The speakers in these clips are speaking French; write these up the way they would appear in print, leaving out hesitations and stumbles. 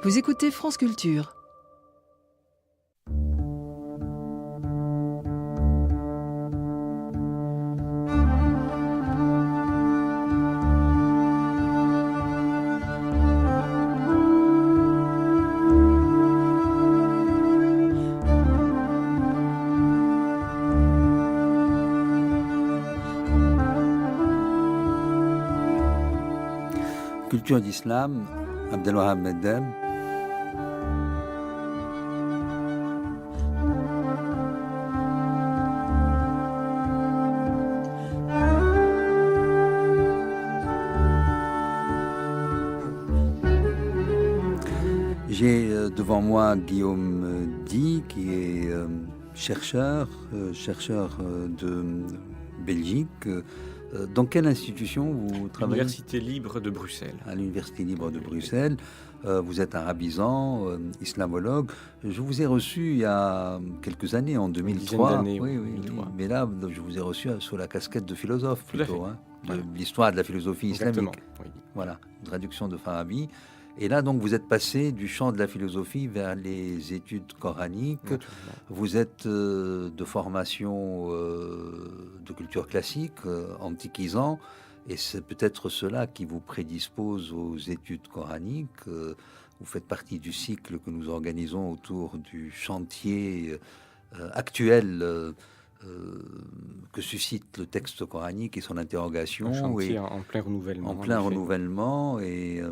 Vous écoutez France Culture. Culture d'Islam, Abdelwahab Meddem. J'ai devant moi Guillaume Di, qui est chercheur de Belgique. Dans quelle institution vous travaillez ? L'Université libre de Bruxelles. À l'Université libre de Bruxelles. Vous êtes arabisant, islamologue. Je vous ai reçu il y a quelques années, en 2003. D'années, oui. Mais là, je vous ai reçu sous la casquette de philosophe, plutôt, de l'histoire de la philosophie islamique. Oui. Voilà, une traduction de Farabi. Et là, donc, vous êtes passé du champ de la philosophie vers les études coraniques. Vous êtes de formation de culture classique, antiquisant, et c'est peut-être cela qui vous prédispose aux études coraniques. Vous faites partie du cycle que nous organisons autour du chantier actuel que suscite le texte coranique et son interrogation. Un chantier en plein renouvellement. En plein renouvellement, et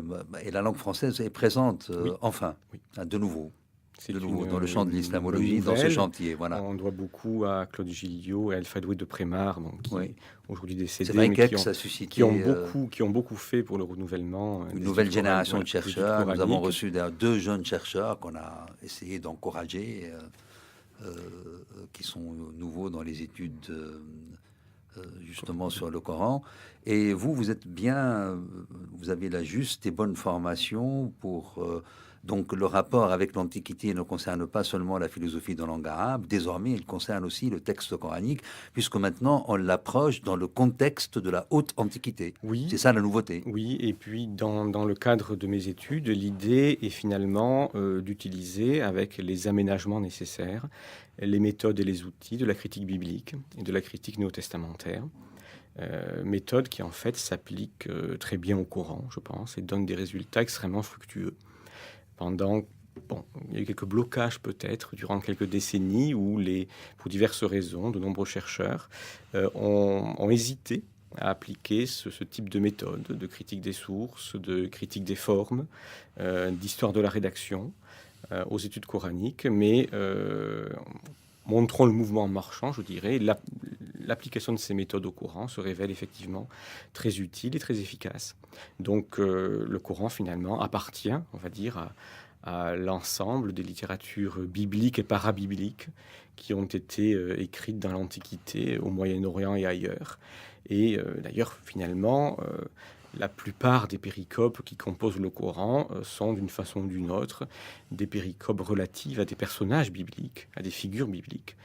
la langue française est présente, enfin, de nouveau. Dans le champ de l'islamologie, dans ce chantier. Voilà. On doit beaucoup à Claude Gilliot et à Alphadoui de Prémar, qui aujourd'hui décédés, c'est vrai mais qui ont beaucoup fait pour le renouvellement. Une nouvelle génération de chercheurs. Nous avons reçu deux jeunes chercheurs qu'on a essayé d'encourager, qui sont nouveaux dans les études justement sur le Coran. Et vous êtes bien, vous avez la juste et bonne formation pour... donc le rapport avec l'Antiquité ne concerne pas seulement la philosophie de langue arabe, désormais il concerne aussi le texte coranique, puisque maintenant on l'approche dans le contexte de la haute Antiquité. Oui. C'est ça la nouveauté. Oui, et puis dans le cadre de mes études, l'idée est finalement d'utiliser avec les aménagements nécessaires les méthodes et les outils de la critique biblique et de la critique néo-testamentaire. Méthode qui en fait s'applique très bien au Coran, je pense, et donne des résultats extrêmement fructueux. Il y a eu quelques blocages peut-être durant quelques décennies où, pour diverses raisons, de nombreux chercheurs ont hésité à appliquer ce type de méthode de critique des sources, de critique des formes, d'histoire de la rédaction aux études coraniques, mais montrons le mouvement marchand, je dirais. L'application de ces méthodes au Coran se révèle effectivement très utile et très efficace. Donc le Coran finalement appartient, on va dire, à l'ensemble des littératures bibliques et parabibliques qui ont été écrites dans l'Antiquité, au Moyen-Orient et ailleurs. Et d'ailleurs, finalement, la plupart des péricopes qui composent le Coran sont, d'une façon ou d'une autre, des péricopes relatives à des personnages bibliques, à des figures bibliques.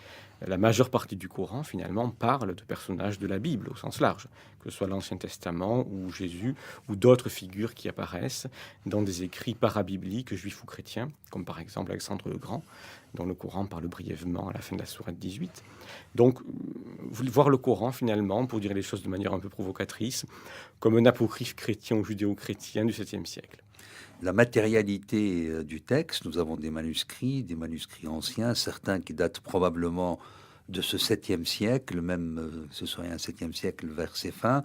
La majeure partie du Coran, finalement, parle de personnages de la Bible, au sens large, que ce soit l'Ancien Testament ou Jésus, ou d'autres figures qui apparaissent dans des écrits parabibliques juifs ou chrétiens, comme par exemple Alexandre le Grand, dont le Coran parle brièvement à la fin de la sourate 18. Donc, voir le Coran, finalement, pour dire les choses de manière un peu provocatrice, comme un apocryphe chrétien ou judéo-chrétien du 7e siècle. La matérialité du texte, nous avons des manuscrits anciens, certains qui datent probablement de ce 7e siècle, même ce serait un 7e siècle vers ses fins.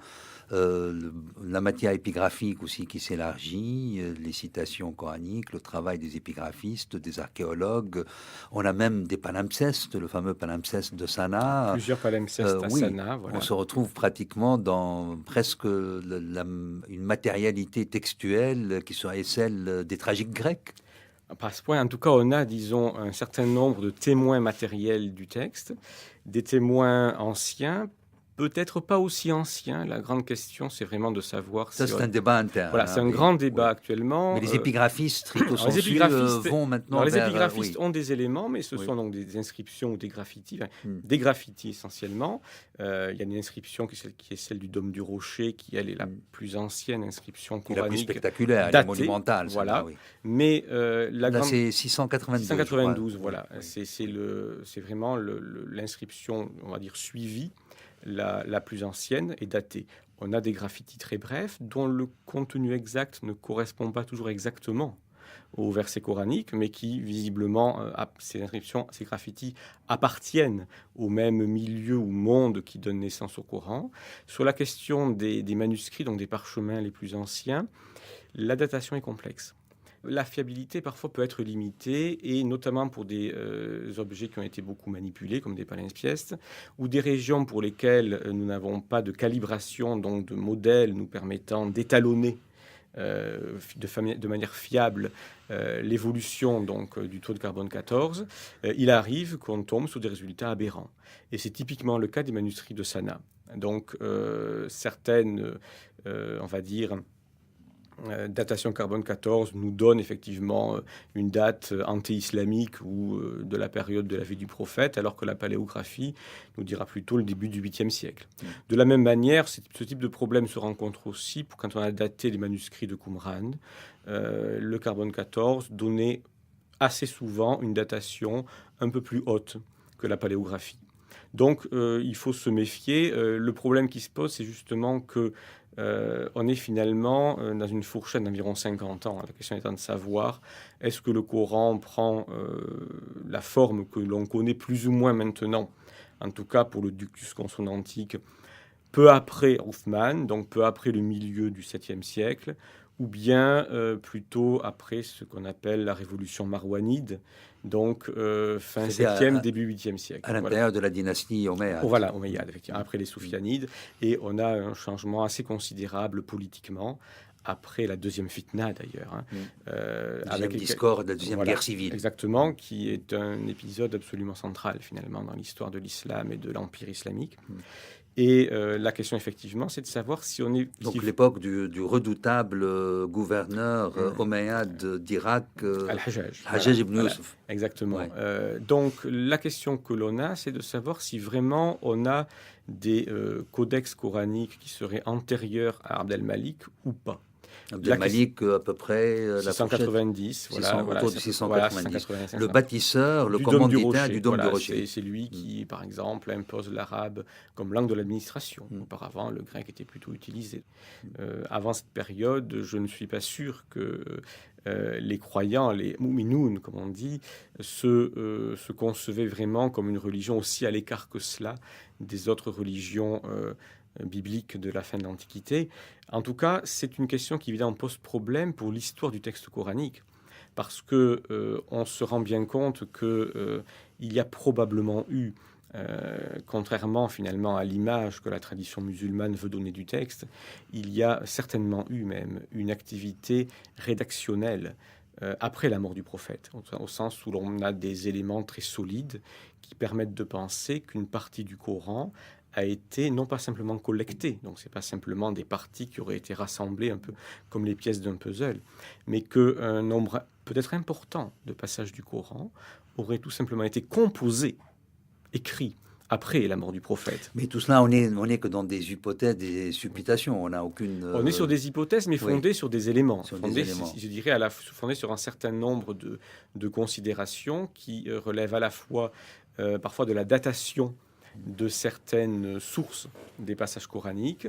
La matière épigraphique aussi qui s'élargit, les citations coraniques, le travail des épigraphistes, des archéologues. On a même des palimpsestes, le fameux palimpseste de Sanaa. Plusieurs palimpsestes à Sanaa. Voilà. On se retrouve pratiquement dans presque une matérialité textuelle qui serait celle des tragiques grecs. Par ce point, en tout cas, on a, disons, un certain nombre de témoins matériels du texte, des témoins anciens, peut-être pas aussi ancien. La grande question, c'est vraiment de savoir Ça, si... c'est un débat interne. Voilà, c'est un grand débat oui. actuellement. Mais les épigraphistes, stricto Alors, les sensu, épigraphistes, vont maintenant les vers... épigraphistes oui. ont des éléments, mais ce Oui. sont donc des inscriptions ou des graffitis, Mm. des graffitis essentiellement. Il y a une inscription qui est celle du Dôme du Rocher, qui elle est la plus ancienne inscription Et la plus coranique spectaculaire, datée, la monumentale. voilà. Celle-là, oui. Mais Là, grande... c'est 692. 692, voilà. Oui. C'est vraiment l'inscription, on va dire, suivie, la plus ancienne et datée. On a des graffitis très brefs dont le contenu exact ne correspond pas toujours exactement au verset coranique, mais qui, visiblement, ces inscriptions, ces graffitis appartiennent au même milieu ou monde qui donne naissance au Coran. Sur la question des manuscrits, donc des parchemins les plus anciens, la datation est complexe. La fiabilité parfois peut être limitée, et notamment pour des objets qui ont été beaucoup manipulés, comme des palimpsestes, ou des régions pour lesquelles nous n'avons pas de calibration, donc de modèles nous permettant d'étalonner de manière fiable l'évolution donc du taux de carbone 14, il arrive qu'on tombe sur des résultats aberrants. Et c'est typiquement le cas des manuscrits de Sanaa. Donc certaines, on va dire, datation carbone 14 nous donne effectivement une date anté-islamique ou de la période de la vie du prophète, alors que la paléographie nous dira plutôt le début du 8e siècle. De la même manière, ce type de problème se rencontre aussi quand on a daté les manuscrits de Qumran. Le carbone 14 donnait assez souvent une datation un peu plus haute que la paléographie. Donc il faut se méfier. Le problème qui se pose, c'est justement que on est finalement dans une fourchette d'environ 50 ans. La question étant de savoir, est-ce que le Coran prend la forme que l'on connaît plus ou moins maintenant, en tout cas pour le Ductus consonantique, peu après Uthman, donc peu après le milieu du 7e siècle, ou bien plutôt après ce qu'on appelle la révolution marouanide, donc fin 7e, début 8e siècle. À l'intérieur de la dynastie Omeyyade. Oh, voilà, Omeyyade, effectivement, après les Soufianides. Et on a un changement assez considérable politiquement, après la deuxième fitna d'ailleurs. Avec discorde, la deuxième guerre civile. Exactement, qui est un épisode absolument central finalement dans l'histoire de l'islam et de l'empire islamique. Et la question, effectivement, c'est de savoir si on est... Donc l'époque du redoutable gouverneur omeyyade d'Irak, Al-Hajjaj ibn Yusuf. Exactement. Ouais. Donc la question que l'on a, c'est de savoir si vraiment on a des codex coraniques qui seraient antérieurs à Abd al-Malik ou pas. Abdel-Malik, à peu près... 690, autour de 690. Le bâtisseur, le commanditaire du Dôme du Rocher. C'est lui qui, par exemple, impose l'arabe comme langue de l'administration. Auparavant, le grec était plutôt utilisé. Avant cette période, je ne suis pas sûr que les croyants, les mouminoun, comme on dit, se concevaient vraiment comme une religion aussi à l'écart que cela des autres religions biblique de la fin de l'Antiquité. En tout cas, c'est une question qui évidemment pose problème pour l'histoire du texte coranique, parce que on se rend bien compte que il y a probablement eu, contrairement finalement à l'image que la tradition musulmane veut donner du texte, il y a certainement eu même une activité rédactionnelle après la mort du prophète, au sens où l'on a des éléments très solides qui permettent de penser qu'une partie du Coran a été non pas simplement collectée, donc c'est pas simplement des parties qui auraient été rassemblées un peu comme les pièces d'un puzzle, mais qu'un nombre peut-être important de passages du Coran auraient tout simplement été composés, écrits après la mort du prophète. Mais tout cela, on est que dans des hypothèses, des supputations. On n'a aucune. On est sur des hypothèses, mais fondées sur des éléments. Fondées, je dirais, fondées sur un certain nombre de considérations qui relèvent à la fois parfois de la datation de certaines sources des passages coraniques,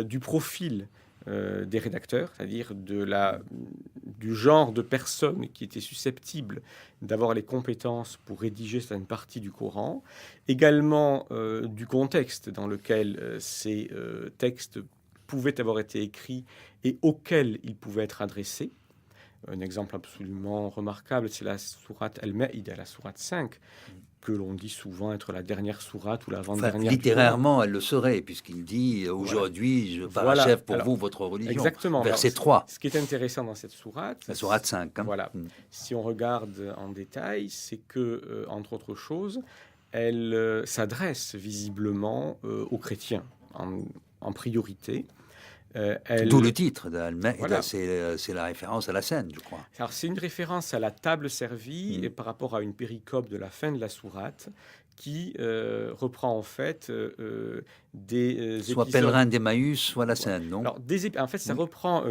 du profil des rédacteurs, c'est-à-dire du genre de personnes qui étaient susceptibles d'avoir les compétences pour rédiger certaines parties du Coran, également du contexte dans lequel ces textes pouvaient avoir été écrits et auxquels ils pouvaient être adressés. Un exemple absolument remarquable, c'est la sourate Al-Maïda, la sourate 5, que l'on dit souvent être la dernière sourate ou l'avant-dernière. Littérairement, elle le serait, puisqu'il dit « Aujourd'hui, je parachève pour vous votre religion ». Exactement. Verset 3. Ce qui est intéressant dans cette sourate... La sourate 5. Voilà. Si on regarde en détail, c'est que, entre autres choses, elle s'adresse visiblement aux chrétiens en priorité. D'où le titre d'Al-Maïda, Voilà. c'est la référence à la scène, je crois. Alors, c'est une référence à la table servie et par rapport à une péricope de la fin de la sourate qui reprend en fait des Soit épisodes. pèlerin d'Emmaüs, soit la scène, non? Alors, en fait, ça reprend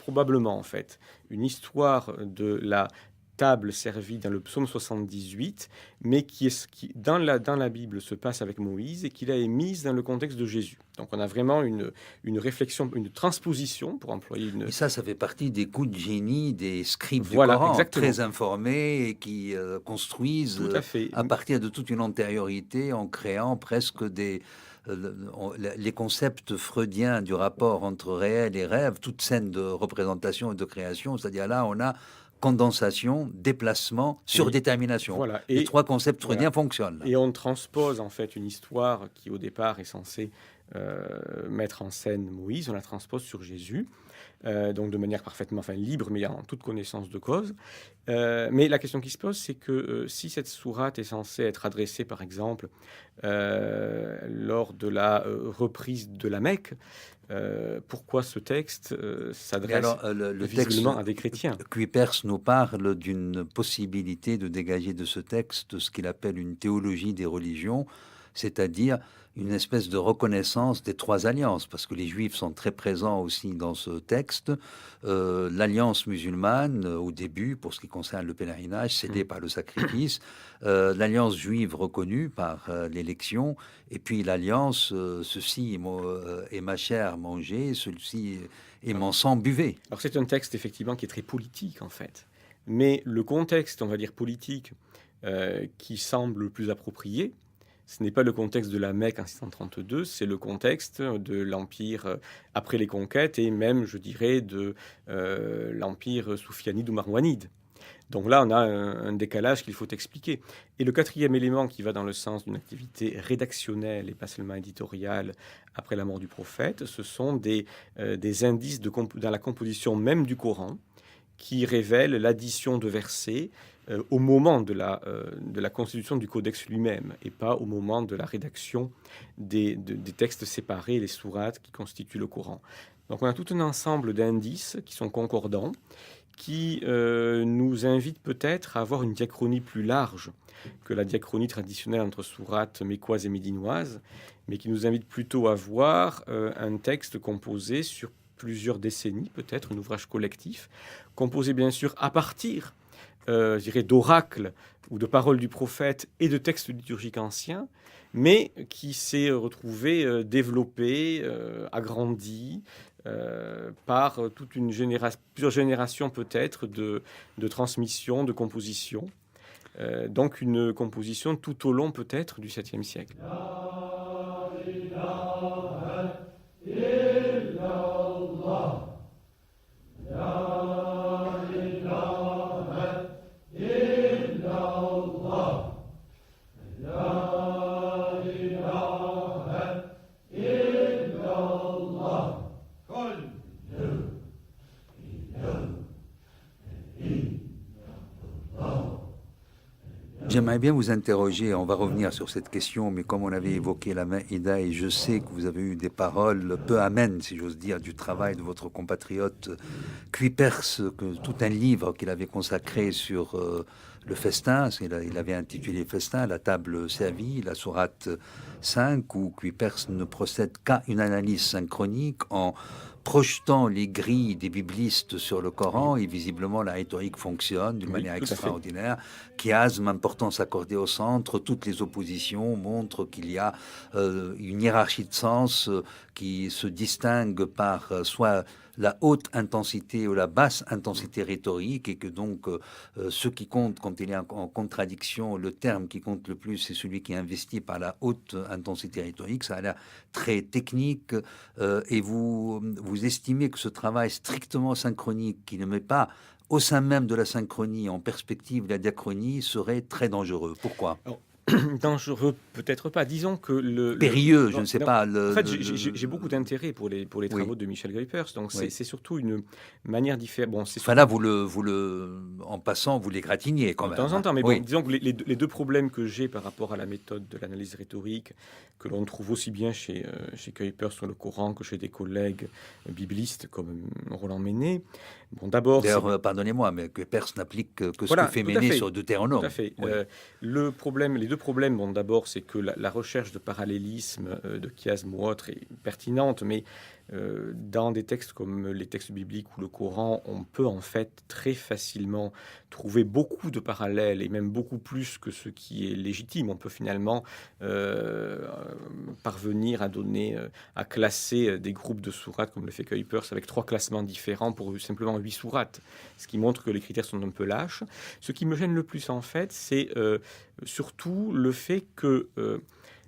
probablement en fait une histoire de la table servie dans le psaume 78, mais qui dans la Bible se passe avec Moïse et qu'il a émise dans le contexte de Jésus. Donc on a vraiment une réflexion, une transposition, pour employer une... Et ça fait partie des coups de génie des scribes Voilà, du Coran, exactement. très informés et qui construisent Tout à fait. à partir de toute une antériorité en créant presque les concepts freudiens du rapport entre réel et rêve, toute scène de représentation et de création, c'est-à-dire là on a condensation, déplacement, surdétermination. Voilà. Les trois concepts freudiens fonctionnent. Là. Et on transpose en fait une histoire qui au départ est censée mettre en scène Moïse, on la transpose sur Jésus, donc de manière parfaitement libre, mais en toute connaissance de cause. Mais la question qui se pose, c'est que si cette sourate est censée être adressée, par exemple, lors de la reprise de la Mecque, pourquoi ce texte s'adresse visiblement à des chrétiens? Cuypers nous parle d'une possibilité de dégager de ce texte ce qu'il appelle une théologie des religions, c'est-à-dire une espèce de reconnaissance des trois alliances, parce que les Juifs sont très présents aussi dans ce texte. L'alliance musulmane, au début, pour ce qui concerne le pèlerinage, cédée par le sacrifice, l'alliance juive reconnue par l'élection, et puis l'alliance, ceci est ma chair, mangez, ceci est mon sang, buvez. Alors c'est un texte effectivement qui est très politique en fait, mais le contexte, on va dire politique, qui semble le plus approprié, ce n'est pas le contexte de la Mecque en 632, c'est le contexte de l'Empire après les conquêtes et même, je dirais, de l'Empire soufyanide ou marwanide. Donc là, on a un décalage qu'il faut expliquer. Et le quatrième élément qui va dans le sens d'une activité rédactionnelle et pas seulement éditoriale après la mort du prophète, ce sont des indices dans la composition même du Coran qui révèlent l'addition de versets au moment de la constitution du codex lui-même et pas au moment de la rédaction des textes séparés, les sourates qui constituent le Coran. Donc on a tout un ensemble d'indices qui sont concordants, qui nous invitent peut-être à avoir une diachronie plus large que la diachronie traditionnelle entre sourates mécoises et médinoises, mais qui nous invite plutôt à voir un texte composé sur plusieurs décennies, peut-être un ouvrage collectif, composé bien sûr à partir je dirais, d'oracles ou de paroles du prophète et de textes liturgiques anciens, mais qui s'est retrouvé développé, agrandi par toute plusieurs générations peut-être de transmission, de composition. Donc une composition tout au long peut-être du 7e siècle. J'aimerais bien vous interroger, on va revenir sur cette question, mais comme on avait évoqué la Maïda, et je sais que vous avez eu des paroles peu amènes, si j'ose dire, du travail de votre compatriote Cuypers, tout un livre qu'il avait consacré sur le festin, il avait intitulé Festin, la table servie, la sourate 5, où Cuypers ne procède qu'à une analyse synchronique en projetant les grilles des biblistes sur le Coran, et visiblement la rhétorique fonctionne d'une manière extraordinaire. Chiasme, importance accordée au centre, toutes les oppositions montrent qu'il y a une hiérarchie de sens qui se distingue par soit la haute intensité ou la basse intensité rhétorique, et que donc ce qui compte quand il est en contradiction, le terme qui compte le plus, c'est celui qui est investi par la haute intensité rhétorique. Ça a l'air très technique, et vous estimez que ce travail strictement synchronique, qui ne met pas au sein même de la synchronie en perspective la diachronie, serait très dangereux. Pourquoi ? Dangereux, peut-être pas. Disons que Périlleux, je ne sais pas. En fait, j'ai beaucoup d'intérêt pour les travaux de Michel Kuipers, donc Oui. c'est surtout une manière différente. Bon, Enfin là, en passant, vous l'égratignez quand de même. temps en temps, mais Oui. bon, disons que les deux problèmes que j'ai par rapport à la méthode de l'analyse rhétorique, que l'on trouve aussi bien chez Kuipers sur le Coran que chez des collègues biblistes comme Roland Ménet. Bon, d'abord, D'ailleurs, pardonnez-moi, mais que Perse n'applique que ce voilà, que fait tout à Ménet fait. sur Deutéronome. Tout à fait. Oui. Les deux problèmes, bon, d'abord, c'est que la recherche de parallélisme, de chiasme ou autre est pertinente, mais dans des textes comme les textes bibliques ou le Coran, on peut en fait très facilement trouver beaucoup de parallèles et même beaucoup plus que ce qui est légitime. On peut finalement parvenir à classer des groupes de sourates comme le fait Kuipers avec 3 classements différents pour simplement 8 sourates, ce qui montre que les critères sont un peu lâches. Ce qui me gêne le plus en fait, c'est surtout le fait que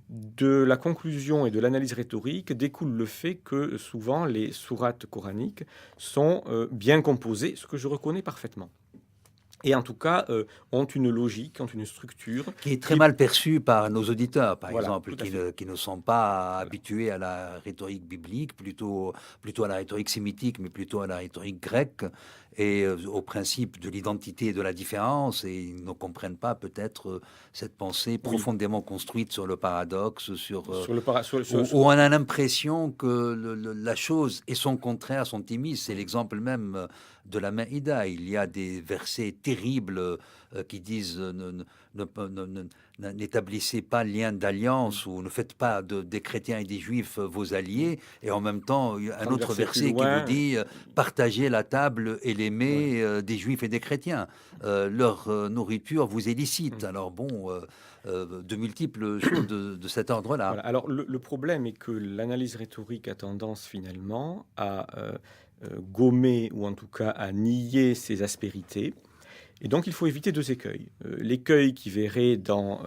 de la conclusion et de l'analyse rhétorique découle le fait que souvent les sourates coraniques sont bien composées, ce que je reconnais parfaitement. Et en tout cas, ont une logique, ont une structure. Qui est très mal perçue par nos auditeurs, par Voilà, exemple, qui ne sont pas habitués à la rhétorique biblique, plutôt à la rhétorique sémitique, mais plutôt à la rhétorique grecque, et au principe de l'identité et de la différence, et ils ne comprennent pas peut-être cette pensée profondément construite sur le paradoxe, où on a l'impression que la chose et son contraire sont immisces. C'est l'exemple même de la Maïda. Il y a des versets terribles qui disent n'établissez pas lien d'alliance ou ne faites pas des chrétiens et des juifs vos alliés, et en même temps un autre verset qui vous dit partagez la table et les mets des juifs et des chrétiens, leur nourriture vous est licite. Alors bon, de multiples choses de cet ordre-là. Voilà. Alors le problème est que l'analyse rhétorique a tendance finalement à gommer ou en tout cas à nier ces aspérités. Et donc, il faut éviter 2 écueils. L'écueil qui verrait dans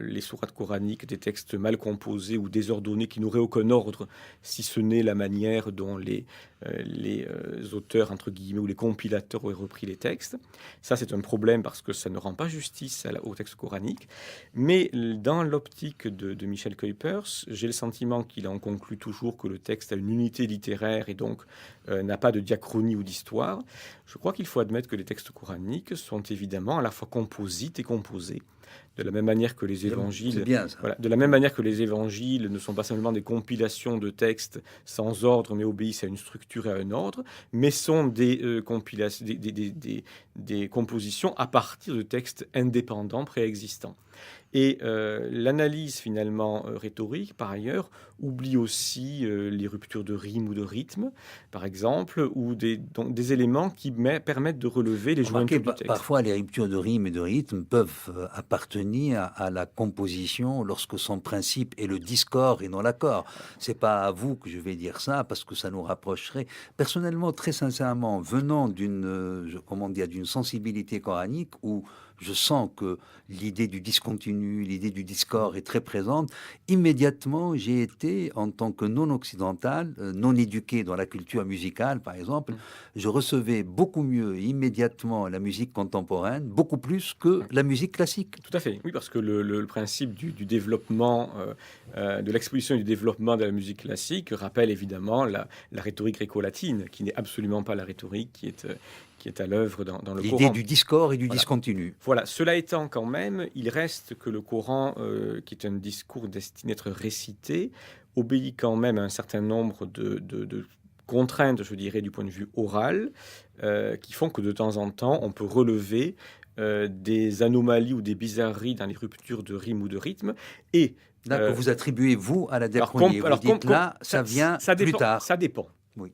les sourates coraniques des textes mal composés ou désordonnés qui n'auraient aucun ordre, si ce n'est la manière dont les auteurs, entre guillemets, ou les compilateurs auraient repris les textes. Ça, c'est un problème parce que ça ne rend pas justice au texte coranique. Mais dans l'optique de Michel Kuipers, j'ai le sentiment qu'il en conclut toujours que le texte a une unité littéraire et donc n'a pas de diachronie ou d'histoire. Je crois qu'il faut admettre que les textes coraniques sont évidemment à la fois composites et composés. De la même manière que les évangiles, de la même manière que les évangiles ne sont pas simplement des compilations de textes sans ordre, mais obéissent à une structure et à un ordre, mais sont des compositions à partir de textes indépendants préexistants. Et l'analyse finalement rhétorique, par ailleurs, oublie aussi les ruptures de rime ou de rythme, par exemple, ou des éléments qui permettent de relever les jointures du texte. Parfois, les ruptures de rime et de rythme peuvent appartenir à la composition lorsque son principe est le discorde et non l'accord. C'est pas à vous que je vais dire ça, parce que ça nous rapprocherait. Personnellement, très sincèrement, venant d'une sensibilité coranique où je sens que l'idée du discontinu, l'idée du discorde est très présente. Immédiatement, j'ai été, en tant que non-occidental, non éduqué dans la culture musicale, par exemple, je recevais beaucoup mieux immédiatement la musique contemporaine, beaucoup plus que la musique classique. Tout à fait, oui, parce que le principe du développement, de l'exposition et du développement de la musique classique rappelle évidemment la rhétorique gréco-latine, qui n'est absolument pas la rhétorique qui est à l'œuvre dans le Coran. L'idée du discorde et du discontinu. Voilà. Cela étant, quand même, il reste que le Coran, qui est un discours destiné à être récité, obéit quand même à un certain nombre de contraintes, je dirais, du point de vue oral, qui font que de temps en temps, on peut relever des anomalies ou des bizarreries dans les ruptures de rime ou de rythme. Et là, que vous attribuez, vous, à la diachronie. Vous dites là, ça vient plus tard. Ça dépend. Oui.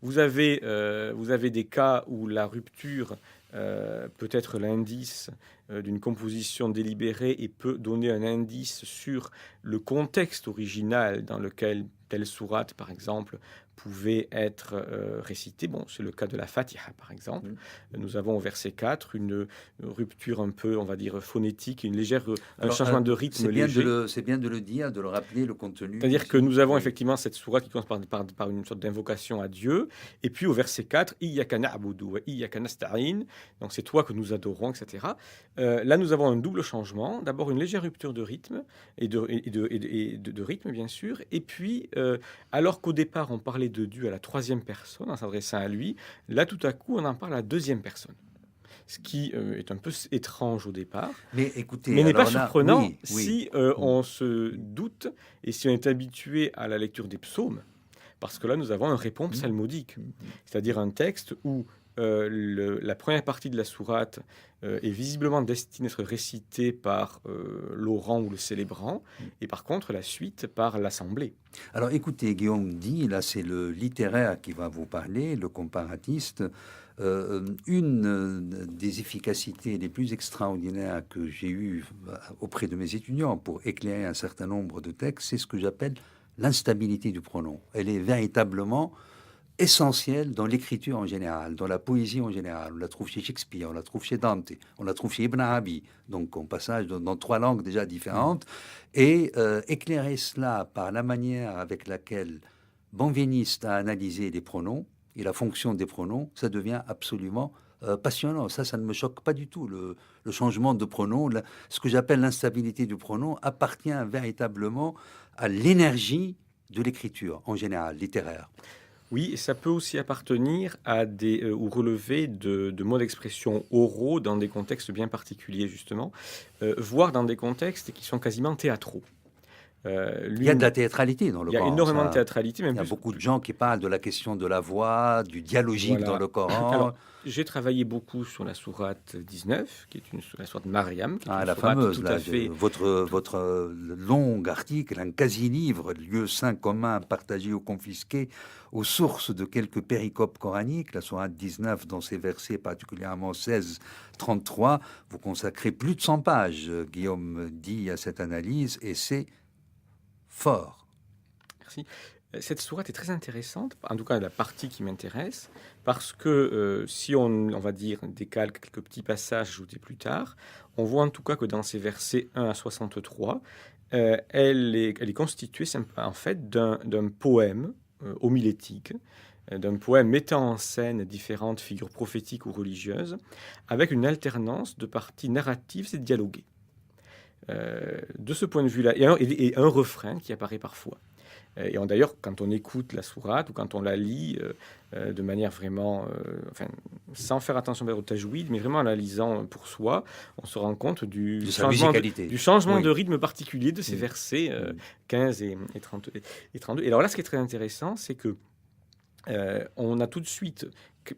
Vous avez des cas où la rupture peut être l'indice d'une composition délibérée et peut donner un indice sur le contexte original dans lequel telle sourate, par exemple, pouvaient être récités. Bon, c'est le cas de la Fatiha, par exemple. Nous avons au verset 4 une rupture un peu, on va dire, phonétique, un changement de rythme léger. C'est bien de le dire, de le rappeler, le contenu. C'est-à-dire que nous avons effectivement cette sourate qui commence par une sorte d'invocation à Dieu. Et puis au verset 4, « Iyyaka na'budu wa iyyaka nasta'in » donc c'est toi que nous adorons, etc. Là, nous avons un double changement. D'abord, une légère rupture de rythme, et de rythme, bien sûr. Et puis, alors qu'au départ, on parlait de Dieu à la troisième personne, en s'adressant à lui, là, tout à coup, on en parle à la deuxième personne. Ce qui est un peu étrange au départ, mais écoutez, mais n'est pas surprenant oui. si on se doute et si on est habitué à la lecture des psaumes, parce que là, nous avons un répond psalmodique, c'est-à-dire un texte où la première partie de la sourate est visiblement destinée à être récitée par l'orant ou le célébrant, et par contre la suite par l'assemblée. Alors écoutez, Guillaume dit, là c'est le littéraire qui va vous parler, le comparatiste. Une des efficacités les plus extraordinaires que j'ai eues auprès de mes étudiants pour éclairer un certain nombre de textes, c'est ce que j'appelle l'instabilité du pronom. Elle est véritablement essentielle dans l'écriture en général, dans la poésie en général. On la trouve chez Shakespeare, on la trouve chez Dante, on la trouve chez Ibn Arabi, donc on passage dans 3 langues déjà différentes, et éclairer cela par la manière avec laquelle Benveniste a analysé les pronoms et la fonction des pronoms, ça devient absolument passionnant. Ça ne me choque pas du tout. Le changement de pronom, ce que j'appelle l'instabilité du pronom, appartient véritablement à l'énergie de l'écriture en général, littéraire. Oui, et ça peut aussi appartenir à ou relever de mots d'expression oraux dans des contextes bien particuliers, justement, voire dans des contextes qui sont quasiment théâtraux. Il y a de la théâtralité dans le Coran. Il y a énormément de théâtralité. Il y a beaucoup de gens qui parlent de la question de la voix, du dialogique dans le Coran. Alors, j'ai travaillé beaucoup sur la sourate 19, qui est la sourate Mariam. La fameuse, tout à fait... votre long article, un quasi-livre, lieu saint commun, partagé ou confisqué, aux sources de quelques péricopes coraniques, la sourate 19, dans ses versets particulièrement 16-33, vous consacrez plus de 100 pages, Guillaume dit, à cette analyse, et c'est fort. Merci. Cette sourate est très intéressante, en tout cas la partie qui m'intéresse, parce que si on va dire, décale quelques petits passages ajoutés plus tard, on voit en tout cas que dans ces versets 1 à 63, elle est constituée en fait d'un poème homilétique, d'un poème mettant en scène différentes figures prophétiques ou religieuses, avec une alternance de parties narratives et dialoguées. De ce point de vue-là, et un refrain qui apparaît parfois. Et d'ailleurs, quand on écoute la sourate ou quand on la lit de manière vraiment, sans faire attention au tajwid, mais vraiment en la lisant pour soi, on se rend compte du changement de rythme particulier de ces versets 15 et 32. Et alors là, ce qui est très intéressant, c'est que on a tout de suite,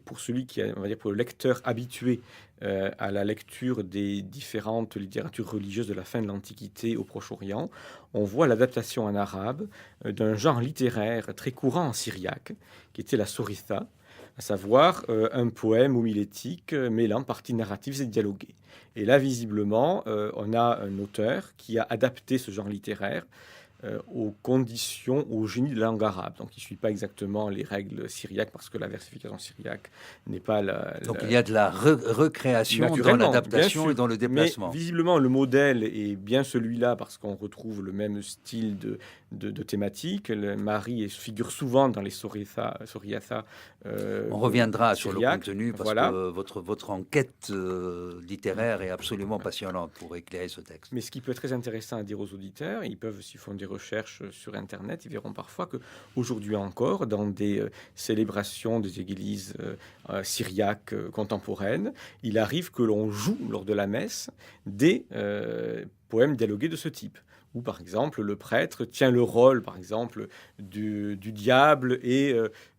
pour celui qui est, on va dire, pour le lecteur habitué à la lecture des différentes littératures religieuses de la fin de l'Antiquité au Proche-Orient, on voit l'adaptation en arabe d'un genre littéraire très courant en syriaque, qui était la soritha, à savoir un poème homilétique mêlant parties narratives et dialoguées. Et là, visiblement, on a un auteur qui a adapté ce genre littéraire aux conditions, au génie de la langue arabe. Donc, il ne suit pas exactement les règles syriaques, parce que la versification syriaque n'est pas Donc, il y a de la recréation dans l'adaptation et dans le déplacement. Mais visiblement, le modèle est bien celui-là, parce qu'on retrouve le même style de thématique. Marie figure souvent dans les Soritha. On reviendra sur le contenu, parce que votre enquête littéraire est absolument passionnante pour éclairer ce texte. Mais ce qui peut être très intéressant à dire aux auditeurs, ils peuvent, s'ils font des recherches sur Internet, ils verront parfois qu'aujourd'hui encore, dans des célébrations des églises syriaques contemporaines, il arrive que l'on joue lors de la messe des poèmes dialogués de ce type, où par exemple le prêtre tient le rôle, par exemple, du diable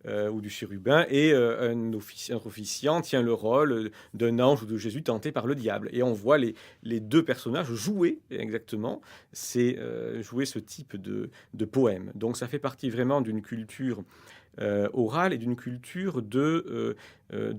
ou du chérubin, et un officiant tient le rôle d'un ange ou de Jésus tenté par le diable. Et on voit les deux personnages jouer exactement, jouer ce type de poème. Donc ça fait partie vraiment d'une culture orale et d'une culture de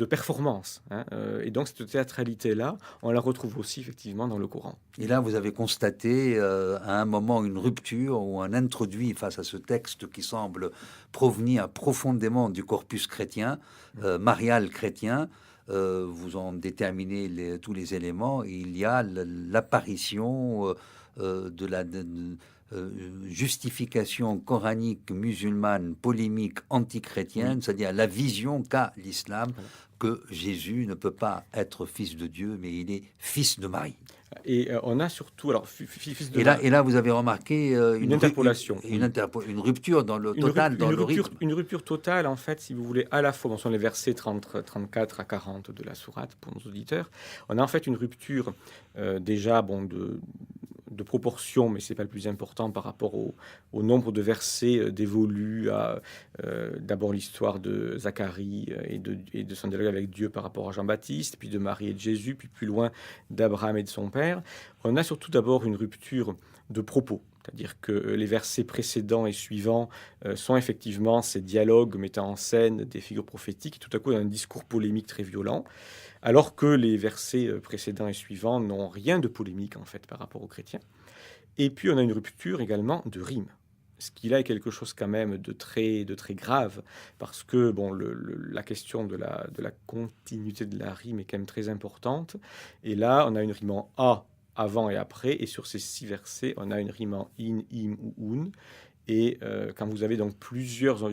performance. Hein. Et donc cette théâtralité-là, on la retrouve aussi effectivement dans le Coran. Et là, vous avez constaté à un moment une rupture ou un introduit face à ce texte qui semble provenir profondément du corpus chrétien, marial chrétien. Vous en déterminez tous les éléments. Il y a l'apparition de la justification coranique musulmane, polémique, antichrétienne, c'est-à-dire la vision qu'a l'islam que Jésus ne peut pas être fils de Dieu, mais il est fils de Marie. Et on a surtout, alors, fils de et là, vous avez remarqué une interpolation, une rupture dans le total, dans le rythme. Une rupture totale, en fait, si vous voulez, à la fois, ce sont les versets 34 à 40 de la sourate pour nos auditeurs. On a en fait une rupture déjà, de proportion, mais c'est pas le plus important par rapport au nombre de versets dévolus à d'abord l'histoire de Zacharie et de son dialogue avec Dieu par rapport à Jean-Baptiste, puis de Marie et de Jésus, puis plus loin d'Abraham et de son père. On a surtout d'abord une rupture de propos, c'est-à-dire que les versets précédents et suivants sont effectivement ces dialogues mettant en scène des figures prophétiques, et tout à coup il y a un discours polémique très violent, alors que les versets précédents et suivants n'ont rien de polémique en fait par rapport aux chrétiens. Et puis on a une rupture également de rime, ce qui là est quelque chose quand même de très grave, parce que la question de la continuité de la rime est quand même très importante. Et là on a une rime en a avant et après, et sur ces 6 versets on a une rime en in, im ou un. Et quand vous avez donc plusieurs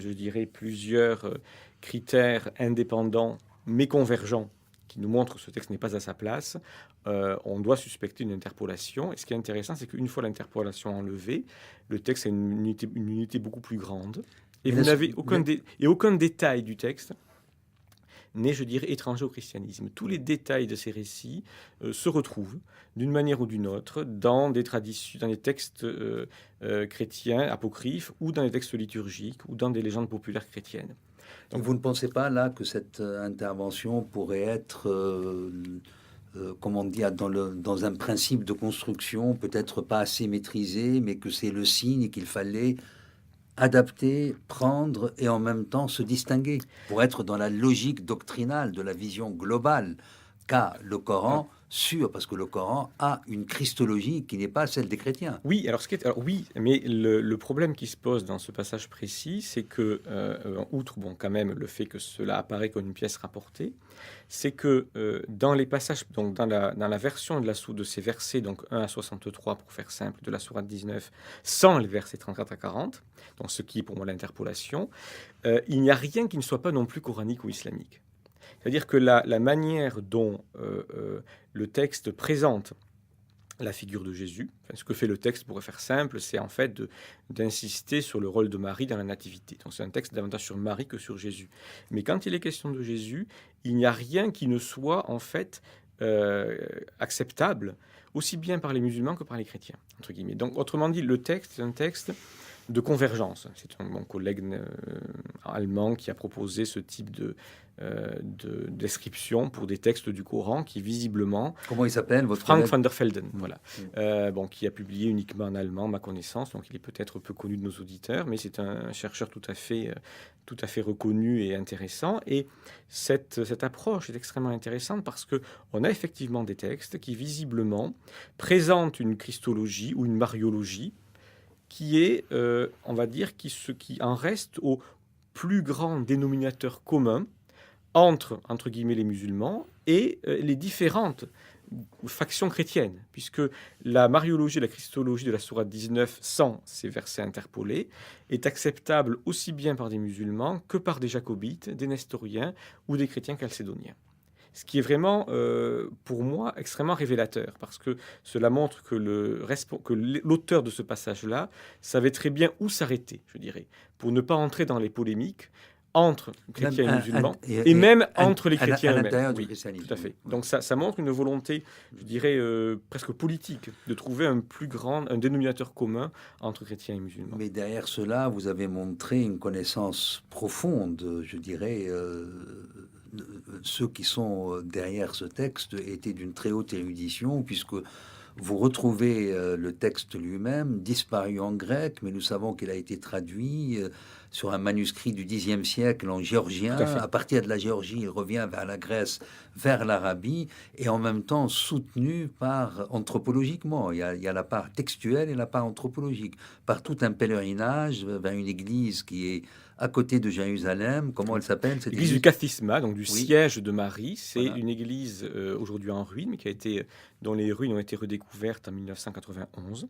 critères indépendants mais convergents qui nous montrent que ce texte n'est pas à sa place, on doit suspecter une interpolation. Et ce qui est intéressant, c'est qu'une fois l'interpolation enlevée, le texte a une unité beaucoup plus grande. Et vous n'avez aucun détail du texte n'est, je dirais, étranger au christianisme. Tous les détails de ces récits se retrouvent, d'une manière ou d'une autre, dans des traditions, dans des textes chrétiens apocryphes, ou dans des textes liturgiques, ou dans des légendes populaires chrétiennes. Donc vous ne pensez pas là que cette intervention pourrait être, comment dire, dans un principe de construction peut-être pas assez maîtrisé, mais que c'est le signe qu'il fallait adapter, prendre et en même temps se distinguer pour être dans la logique doctrinale de la vision globale qu'a le Coran sûr, parce que le Coran a une christologie qui n'est pas celle des chrétiens. Oui, mais le problème qui se pose dans ce passage précis, c'est que, outre quand même le fait que cela apparaît comme une pièce rapportée, c'est que dans les passages, donc dans la version de ces versets, donc 1 à 63 pour faire simple, de la sourate 19, sans les versets 34 à 40, donc ce qui est pour moi l'interpolation, il n'y a rien qui ne soit pas non plus coranique ou islamique. C'est-à-dire que la manière dont le texte présente la figure de Jésus, ce que fait le texte, pour faire simple, c'est en fait d'insister sur le rôle de Marie dans la nativité. Donc c'est un texte davantage sur Marie que sur Jésus. Mais quand il est question de Jésus, il n'y a rien qui ne soit en fait acceptable, aussi bien par les musulmans que par les chrétiens, entre guillemets. Donc autrement dit, le texte est un texte de convergence. C'est mon collègue allemand qui a proposé ce type de description pour des textes du Coran qui visiblement... Comment il s'appelle, votre Frank collègue van der Velden, voilà. Qui a publié uniquement en allemand, ma connaissance, donc il est peut-être peu connu de nos auditeurs, mais c'est un chercheur tout à fait reconnu et intéressant. Et cette approche est extrêmement intéressante parce qu'on a effectivement des textes qui visiblement présentent une christologie ou une mariologie qui est, on va dire, qui en reste au plus grand dénominateur commun entre guillemets, les musulmans et les différentes factions chrétiennes, puisque la mariologie et la christologie de la sourate 19, sans ces versets interpolés, est acceptable aussi bien par des musulmans que par des jacobites, des nestoriens ou des chrétiens chalcédoniens. Ce qui est vraiment, pour moi, extrêmement révélateur, parce que cela montre que l'auteur de ce passage-là savait très bien où s'arrêter, je dirais, pour ne pas entrer dans les polémiques entre chrétiens et musulmans, et même entre les chrétiens eux-mêmes. À l'intérieur du christianisme. Tout à fait. Donc ça montre une volonté, je dirais, presque politique, de trouver un dénominateur commun entre chrétiens et musulmans. Mais derrière cela, vous avez montré une connaissance profonde, je dirais. Ceux qui sont derrière ce texte étaient d'une très haute érudition, puisque vous retrouvez le texte lui-même, disparu en grec, mais nous savons qu'il a été traduit sur un manuscrit du Xe siècle en géorgien. À partir de la Géorgie, il revient vers la Grèce, vers l'Arabie, et en même temps soutenu par, anthropologiquement, il y a la part textuelle et la part anthropologique, par tout un pèlerinage vers une église qui est à côté de Jérusalem. Comment elle s'appelle, cette église du Kathisma, donc du siège de Marie. C'est une église aujourd'hui en ruine, mais dont les ruines ont été redécouvertes en 1991.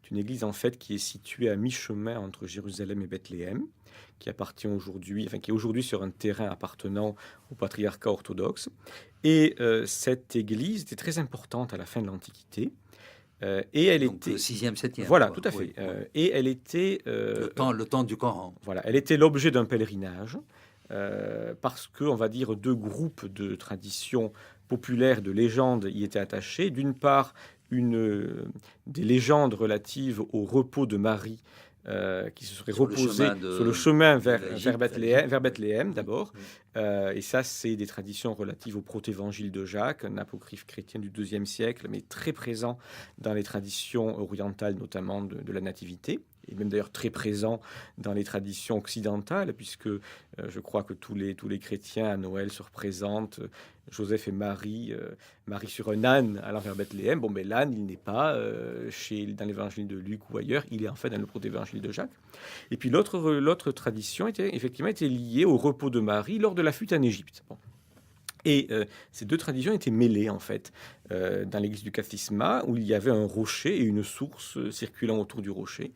C'est une église en fait qui est située à mi-chemin entre Jérusalem et Bethléem, qui est aujourd'hui sur un terrain appartenant au patriarcat orthodoxe. Et cette église était très importante à la fin de l'Antiquité. Et elle donc était 6e, 7e. Voilà, tout à fait. Et elle était le temps du Coran. Voilà, elle était l'objet d'un pèlerinage parce que, on va dire, deux groupes de traditions populaires, de légendes y étaient attachés. D'une part, des légendes relatives au repos de Marie qui se serait reposé sur le chemin vers Bethléem d'abord. Et ça, c'est des traditions relatives au protévangile de Jacques, un apocryphe chrétien du IIe siècle, mais très présent dans les traditions orientales, notamment de la Nativité, et même d'ailleurs très présent dans les traditions occidentales, puisque je crois que tous les chrétiens à Noël se représentent Joseph et Marie, Marie sur un âne allant vers Bethléem. Bon, mais l'âne, il n'est pas dans l'évangile de Luc ou ailleurs, il est en fait dans le protévangile de Jacques. Et puis l'autre tradition était liée au repos de Marie lors de la fuite en Égypte. Bon. Et ces deux traditions étaient mêlées en fait dans l'église du Kathisma, où il y avait un rocher et une source circulant autour du rocher.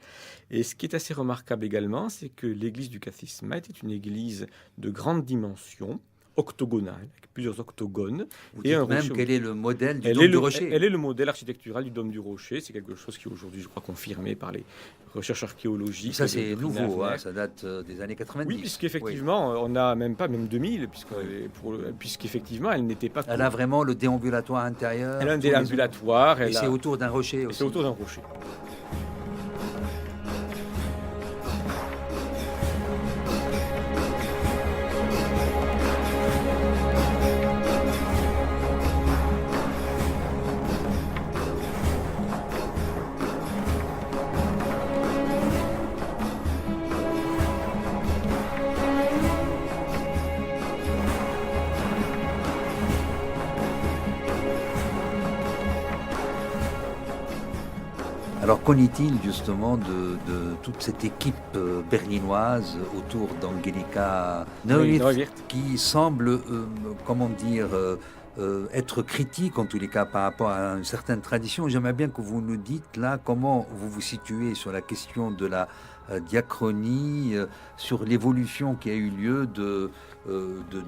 Et ce qui est assez remarquable également, c'est que l'église du Kathisma était une église de grande dimension, octogonale, avec plusieurs octogones. Vous dites même rocher. Quel est le modèle du dôme du rocher? Elle est le modèle architectural du dôme du rocher. C'est quelque chose qui est aujourd'hui, je crois, confirmé par les recherches archéologiques. Ça, c'est nouveau, ça date des années 90. Oui, puisqu'effectivement, on n'a même 2000, puisqu'effectivement, elle n'était pas... Elle a vraiment le déambulatoire intérieur. Elle a un déambulatoire. Et c'est autour d'un rocher aussi. C'est autour d'un rocher. Alors, qu'en est-il justement de toute cette équipe berlinoise autour d'Angelika Neuwirth qui semble, être critique en tous les cas par rapport à une certaine tradition? J'aimerais bien que vous nous dites là comment vous vous situez sur la question de la diachronie, sur l'évolution qui a eu lieu de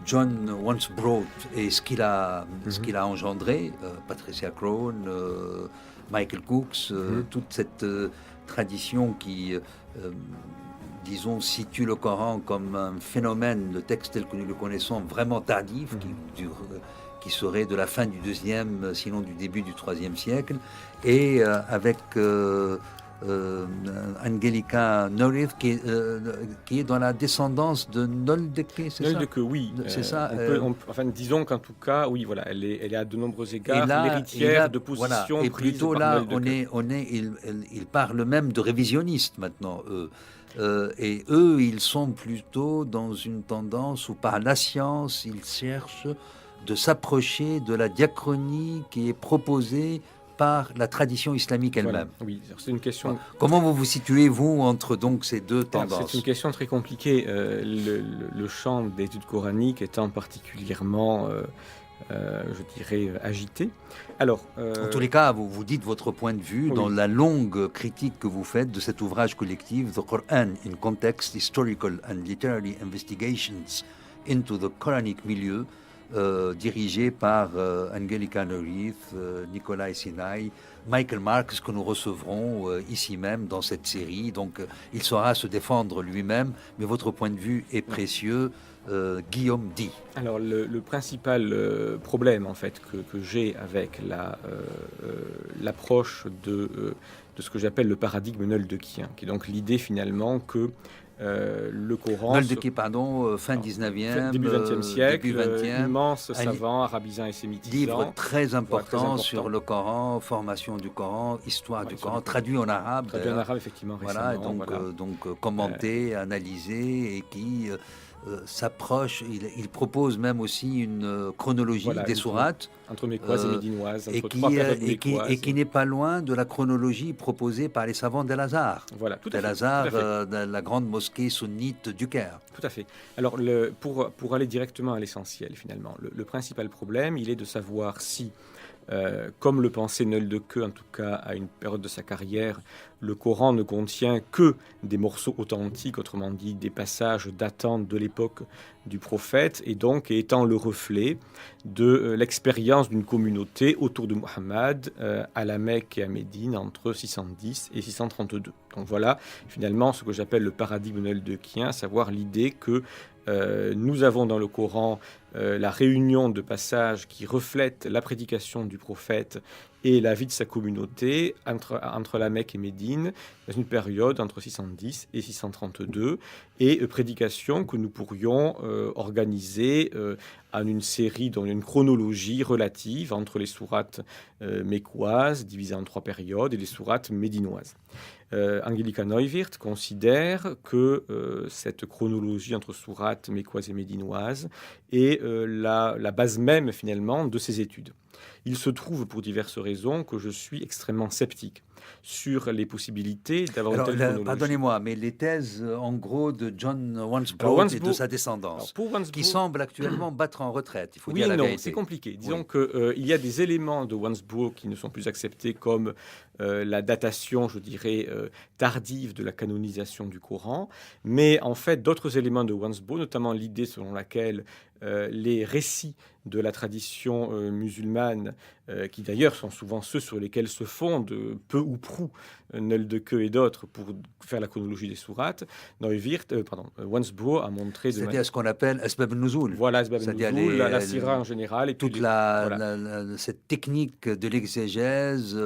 John Wansbrough et ce qu'il a engendré, Patricia Crone, Michael Cooks, toute cette tradition qui, disons, situe le Coran comme un phénomène, le texte tel que nous le connaissons, vraiment tardif, qui serait de la fin du IIe, sinon du début du IIIe siècle, et avec Angelika Neuwirth qui est dans la descendance de Nöldeke, c'est ça? Nöldeke, oui. C'est ça. Disons qu'en tout cas, oui, voilà, elle est à de nombreux égards l'héritière de positions et prises plutôt par là, ils parlent même de révisionnistes maintenant, eux. Et eux, ils sont plutôt dans une tendance où par la science, ils cherchent de s'approcher de la diachronie qui est proposée par la tradition islamique elle-même. Oui, c'est une question. Comment vous vous situez, vous, entre donc ces deux tendances? C'est une question très compliquée. Le champ d'études coraniques étant particulièrement, je dirais, agité. Alors, en tous les cas, vous dites votre point de vue dans la longue critique que vous faites de cet ouvrage collectif, The Quran in Context, Historical and Literary Investigations into the Quranic Milieu, dirigé par Angelika Neuwirth, Nikolai Sinai, Michael Marks, que nous recevrons ici même dans cette série. Donc il saura se défendre lui-même, mais votre point de vue est précieux. Guillaume dit. Alors le principal problème en fait que j'ai avec l'approche de ce que j'appelle le paradigme nöldekien, qui est donc l'idée finalement que Le Coran... Nöldeki, pardon, fin 19e, début 20e siècle, début 20e, immense savant, arabisant et sémitisant. Livre très important, important sur le Coran, formation du Coran, histoire du Coran, traduit en arabe. Traduit en arabe, effectivement, récemment. Donc commenté, analysé, et qui s'approche, il propose même aussi une chronologie des sourates. Entre mécoises et médinoises, et qui n'est pas loin de la chronologie proposée par les savants d'El-Azhar. Voilà, tout à fait. D'El-Azhar, de la grande mosquée sunnite du Caire. Tout à fait. Alors, pour aller directement à l'essentiel, finalement, le principal problème, il est de savoir si, comme le pensait Nöldeke, en tout cas à une période de sa carrière, le Coran ne contient que des morceaux authentiques, autrement dit des passages datant de l'époque du prophète, et donc étant le reflet de l'expérience d'une communauté autour de Muhammad à la Mecque et à Médine entre 610 et 632. Donc voilà finalement ce que j'appelle le paradigme nöldekien, à savoir l'idée que nous avons dans le Coran la réunion de passages qui reflètent la prédication du prophète et la vie de sa communauté entre la Mecque et Médine, dans une période entre 610 et 632, et prédication que nous pourrions organiser en une série, dans une chronologie relative entre les sourates mécoises, divisées en 3 périodes, et les sourates médinoises. Angelika Neuwirth considère que cette chronologie entre sourates mécoises et médinoises est la base même finalement de ses études. Il se trouve pour diverses raisons que je suis extrêmement sceptique sur les possibilités d'avoir une telle chronologie. Pardonnez-moi, mais les thèses en gros de John Wansbrough et de sa descendance, qui semble actuellement battre en retraite, il faut dire la vérité. C'est compliqué. Disons qu'il y a des éléments de Wansbrough qui ne sont plus acceptés, comme la datation, je dirais, tardive de la canonisation du Coran, mais en fait d'autres éléments de Wansbrough, notamment l'idée selon laquelle les récits de la tradition musulmane, qui d'ailleurs sont souvent ceux sur lesquels se fondent peu ou prou Nöldeke et d'autres pour faire la chronologie des sourates, Wansbrough a montré... C'est-à-dire ce qu'on appelle Asbab al-Nuzul. Voilà, Asbab al-Nuzul, la sira en général. Et toute cette technique de l'exégèse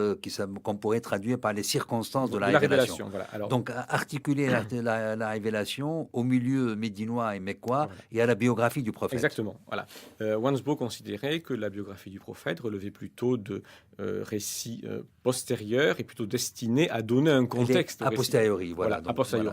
qu'on pourrait traduire par les circonstances de la révélation. Voilà. Alors, donc articuler la révélation au milieu médinois et mécois et à la biographie du prophète. Exactement. Voilà. Wansbrough considérait que la biographie du prophète relevait plutôt de récits postérieurs et plutôt destinés à donner un contexte. A posteriori, voilà.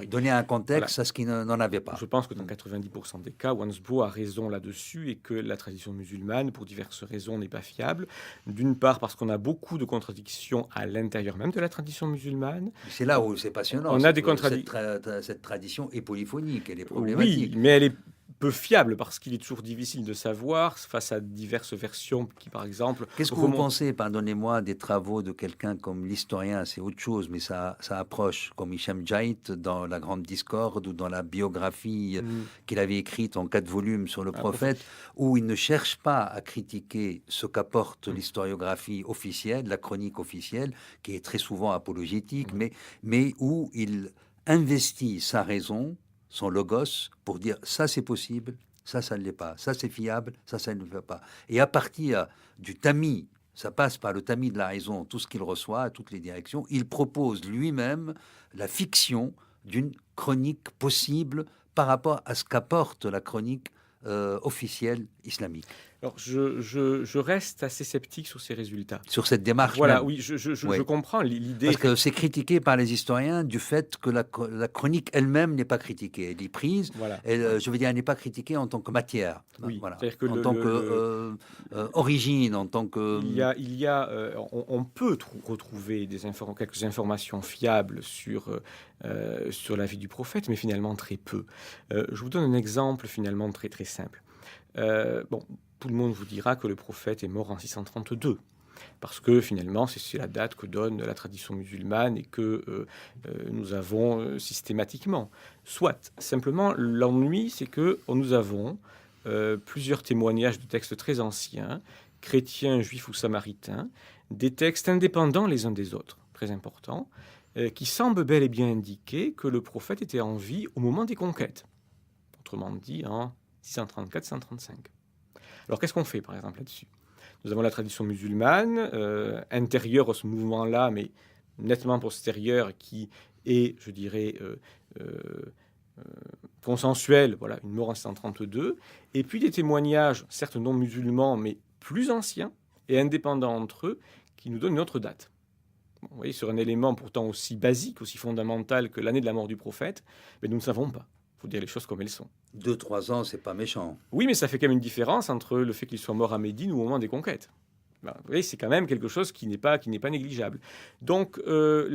Donner un contexte à ce qui n'en avait pas. Je pense que dans 90% des cas, Wansbrough a raison là-dessus et que la tradition musulmane, pour diverses raisons, n'est pas fiable. D'une part, parce qu'on a beaucoup de contradictions à l'intérieur même de la tradition musulmane. C'est là où c'est passionnant. On a des contradictions. Cette tradition est polyphonique, elle est problématique. Oui, mais elle est peu fiable parce qu'il est toujours difficile de savoir face à diverses versions qui, par exemple... Qu'est-ce que vous pensez, pardonnez-moi, des travaux de quelqu'un comme l'historien, c'est autre chose, mais ça approche, comme Hicham Jait dans La Grande Discorde ou dans la biographie qu'il avait écrite en 4 volumes sur le prophète, où il ne cherche pas à critiquer ce qu'apporte l'historiographie officielle, la chronique officielle, qui est très souvent apologétique, mais où il investit sa raison, son logos, pour dire ça c'est possible, ça ne l'est pas, ça c'est fiable, ça ne le fait pas. Et à partir du tamis, ça passe par le tamis de la raison, tout ce qu'il reçoit, à toutes les directions, il propose lui-même la fiction d'une chronique possible par rapport à ce qu'apporte la chronique officielle islamique. Alors, je reste assez sceptique sur ces résultats. Sur cette démarche. Voilà, même. Oui, je comprends l'idée. Parce que c'est critiqué par les historiens du fait que la chronique elle-même n'est pas critiquée. Elle est prise, je veux dire, elle n'est pas critiquée en tant que matière. Oui, c'est-à-dire que en tant que origine, en tant que... On peut retrouver quelques informations fiables sur la vie du prophète, mais finalement très peu. Je vous donne un exemple finalement très très simple. Tout le monde vous dira que le prophète est mort en 632, parce que finalement c'est la date que donne la tradition musulmane et que nous avons systématiquement. Soit, simplement l'ennui c'est que nous avons plusieurs témoignages de textes très anciens, chrétiens, juifs ou samaritains, des textes indépendants les uns des autres, très importants, qui semblent bel et bien indiquer que le prophète était en vie au moment des conquêtes, autrement dit en 634-635. Alors, qu'est-ce qu'on fait, par exemple, là-dessus ? Nous avons la tradition musulmane, intérieure à ce mouvement-là, mais nettement postérieure, qui est, je dirais, consensuel, voilà, une mort en 632, et puis des témoignages, certes non musulmans, mais plus anciens et indépendants entre eux, qui nous donnent une autre date. Bon, vous voyez, sur un élément pourtant aussi basique, aussi fondamental que l'année de la mort du prophète, mais nous ne savons pas. Il faut dire les choses comme elles sont. 2-3 ans, c'est pas méchant. Oui, mais ça fait quand même une différence entre le fait qu'il soit mort à Médine ou au moment des conquêtes. Ben, vous voyez, c'est quand même quelque chose qui n'est pas négligeable. Donc, je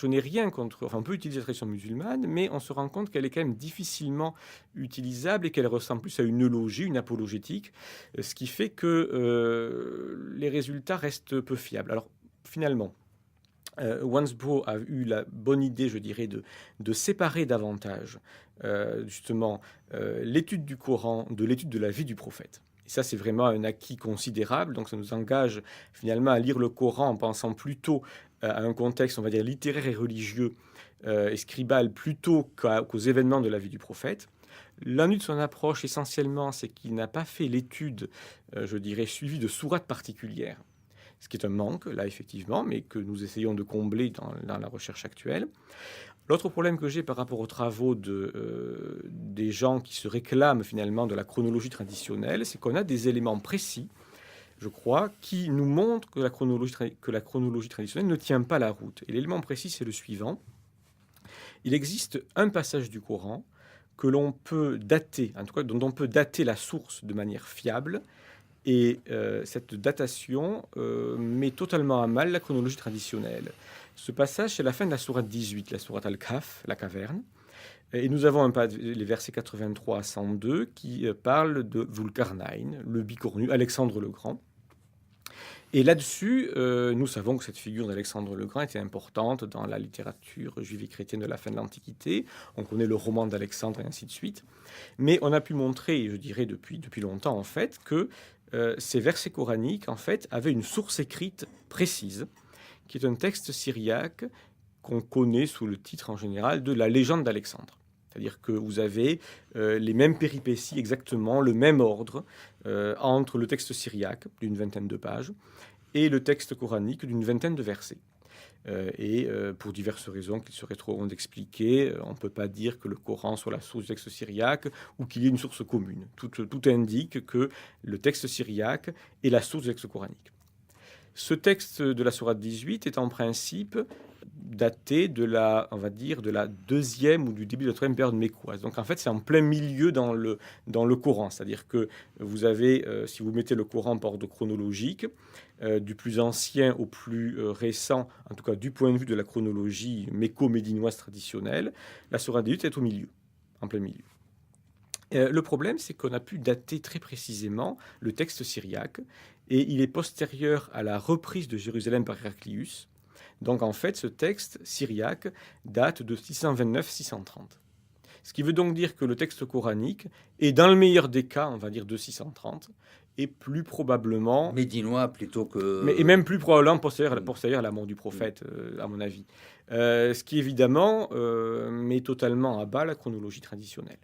n'ai rien contre... Enfin, on peut utiliser la tradition musulmane, mais on se rend compte qu'elle est quand même difficilement utilisable et qu'elle ressemble plus à une eulogie, une apologétique, ce qui fait que les résultats restent peu fiables. Alors, finalement, Wansbrough a eu la bonne idée, je dirais, de séparer davantage, justement, l'étude du Coran de l'étude de la vie du prophète. Et ça, c'est vraiment un acquis considérable. Donc, ça nous engage finalement à lire le Coran en pensant plutôt à un contexte, on va dire, littéraire et religieux et scribal, plutôt qu'aux événements de la vie du prophète. L'ennui de son approche, essentiellement, c'est qu'il n'a pas fait l'étude, je dirais, suivie de sourates particulières. Ce qui est un manque, là, effectivement, mais que nous essayons de combler dans la recherche actuelle. L'autre problème que j'ai par rapport aux travaux des gens qui se réclament finalement de la chronologie traditionnelle, c'est qu'on a des éléments précis, je crois, qui nous montrent que la chronologie traditionnelle ne tient pas la route. Et l'élément précis, c'est le suivant. Il existe un passage du Coran que l'on peut dater, en tout cas dont on peut dater la source de manière fiable, et cette datation met totalement à mal la chronologie traditionnelle. Ce passage, c'est la fin de la sourate 18, la sourate Al-Kahf, la caverne. Et nous avons les versets 83 à 102 qui parlent de Zulkarnaïn, le bicornu, Alexandre le Grand. Et là-dessus, nous savons que cette figure d'Alexandre le Grand était importante dans la littérature juive et chrétienne de la fin de l'Antiquité. On connaît le roman d'Alexandre et ainsi de suite. Mais on a pu montrer, je dirais depuis longtemps en fait, que ces versets coraniques en fait avaient une source écrite précise, qui est un texte syriaque qu'on connaît sous le titre en général de la légende d'Alexandre. C'est-à-dire que vous avez les mêmes péripéties, exactement le même ordre entre le texte syriaque d'une 20aine de pages et le texte coranique d'une 20aine de versets. Pour diverses raisons qu'il serait trop long d'expliquer, on ne peut pas dire que le Coran soit la source du texte syriaque ou qu'il y ait une source commune. Tout indique que le texte syriaque est la source du texte coranique. Ce texte de la sourate 18 est en principe daté de la deuxième ou du début de la troisième période mécoise. Donc en fait, c'est en plein milieu dans le Coran. C'est-à-dire que vous avez, si vous mettez le Coran par ordre chronologique, du plus ancien au plus récent, en tout cas du point de vue de la chronologie méco-médinoise traditionnelle, la sourate 18 est au milieu, en plein milieu. Le problème, c'est qu'on a pu dater très précisément le texte syriaque, et il est postérieur à la reprise de Jérusalem par Héraclius. Donc en fait, ce texte syriaque date de 629-630. Ce qui veut donc dire que le texte coranique est, dans le meilleur des cas, on va dire de 630, et plus probablement... Médinois plutôt que... Et même plus probablement postérieur à la mort du prophète, à mon avis. Ce qui évidemment met totalement à bas la chronologie traditionnelle.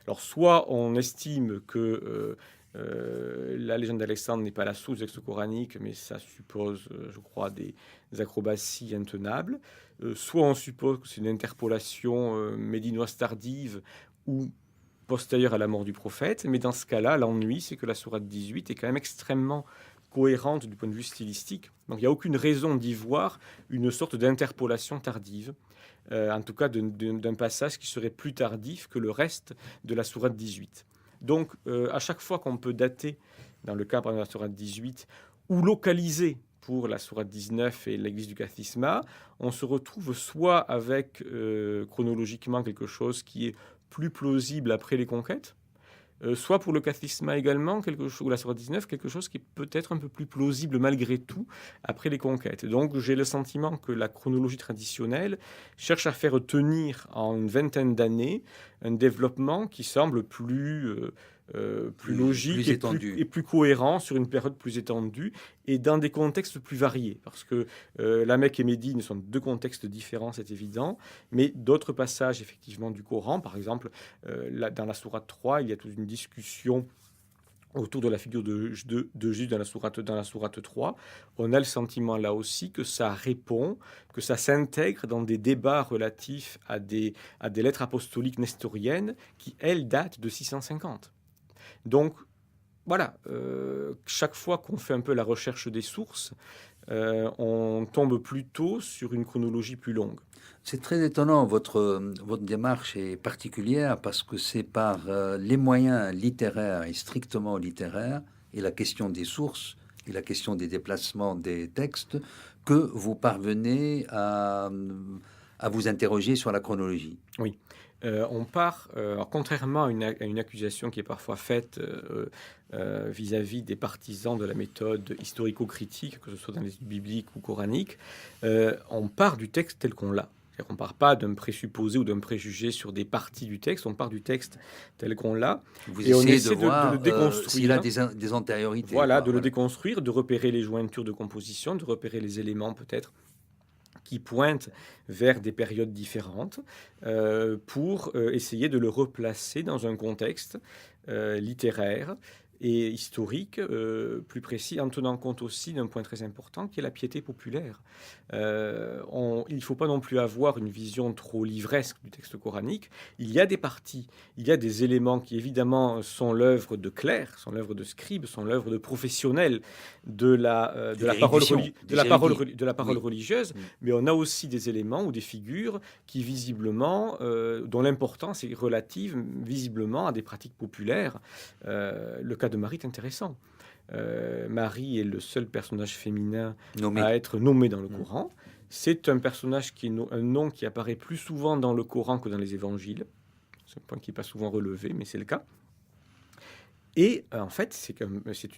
Alors soit on estime que la légende d'Alexandre n'est pas la source du texte coranique, mais ça suppose, je crois, des acrobaties intenables. Soit on suppose que c'est une interpolation médinoise tardive ou postérieure à la mort du prophète. Mais dans ce cas-là, l'ennui, c'est que la sourate 18 est quand même extrêmement cohérente du point de vue stylistique. Donc il n'y a aucune raison d'y voir une sorte d'interpolation tardive. En tout cas d'un passage qui serait plus tardif que le reste de la sourate 18. Donc, à chaque fois qu'on peut dater, dans le cas de la sourate 18, ou localiser pour la sourate 19 et l'église du Kathisma, on se retrouve soit avec chronologiquement quelque chose qui est plus plausible après les conquêtes, soit pour le Kathisma également, ou la sourate 19, quelque chose qui est peut-être un peu plus plausible malgré tout après les conquêtes. Donc j'ai le sentiment que la chronologie traditionnelle cherche à faire tenir en une 20aine d'années un développement qui semble plus logique plus et plus cohérent sur une période plus étendue et dans des contextes plus variés. Parce que la Mecque et Médine sont deux contextes différents, c'est évident, mais d'autres passages effectivement du Coran, par exemple, dans la sourate 3, il y a toute une discussion autour de la figure de Jésus dans la sourate 3, on a le sentiment là aussi que ça répond, que ça s'intègre dans des débats relatifs à des lettres apostoliques nestoriennes qui, elles, datent de 650. Donc, voilà, chaque fois qu'on fait un peu la recherche des sources, on tombe plutôt sur une chronologie plus longue. C'est très étonnant, votre démarche est particulière parce que c'est par les moyens littéraires et strictement littéraires et la question des sources et la question des déplacements des textes que vous parvenez à vous interroger sur la chronologie. Oui. On part, alors contrairement à une accusation qui est parfois faite vis-à-vis des partisans de la méthode historico-critique, que ce soit dans les études bibliques ou coraniques, on part du texte tel qu'on l'a. On ne part pas d'un présupposé ou d'un préjugé sur des parties du texte, on part du texte tel qu'on l'a. Vous et on essayez essaie de voir le déconstruire. S'il a des antériorités. Voilà, de le déconstruire, de repérer les jointures de composition, de repérer les éléments peut-être qui pointent vers des périodes différentes pour essayer de le replacer dans un contexte littéraire et historique plus précis, en tenant compte aussi d'un point très important qui est la piété populaire. Il ne faut pas non plus avoir une vision trop livresque du texte coranique. Il y a des parties, il y a des éléments qui évidemment sont l'œuvre de clercs, sont l'œuvre de scribes, sont l'œuvre de professionnels de la parole religieuse, mais on a aussi des éléments ou des figures qui visiblement, dont l'importance est relative visiblement à des pratiques populaires. Le cas de Marie est intéressant. Marie est le seul personnage féminin à être nommé dans le Coran. C'est un personnage un nom qui apparaît plus souvent dans le Coran que dans les évangiles. C'est un point qui n'est pas souvent relevé, mais c'est le cas. Et en fait, c'est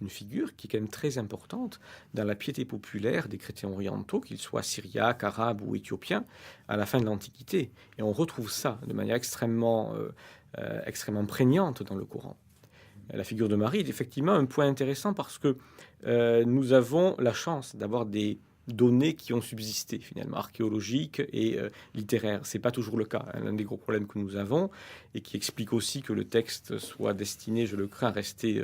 une figure qui est quand même très importante dans la piété populaire des chrétiens orientaux, qu'ils soient syriaques, arabes ou éthiopiens, à la fin de l'Antiquité. Et on retrouve ça de manière extrêmement prégnante dans le Coran. La figure de Marie est effectivement un point intéressant parce que nous avons la chance d'avoir des données qui ont subsisté finalement, archéologiques et littéraires. Ce n'est pas toujours le cas. L'un des gros problèmes que nous avons et qui explique aussi que le texte soit destiné, je le crains, à rester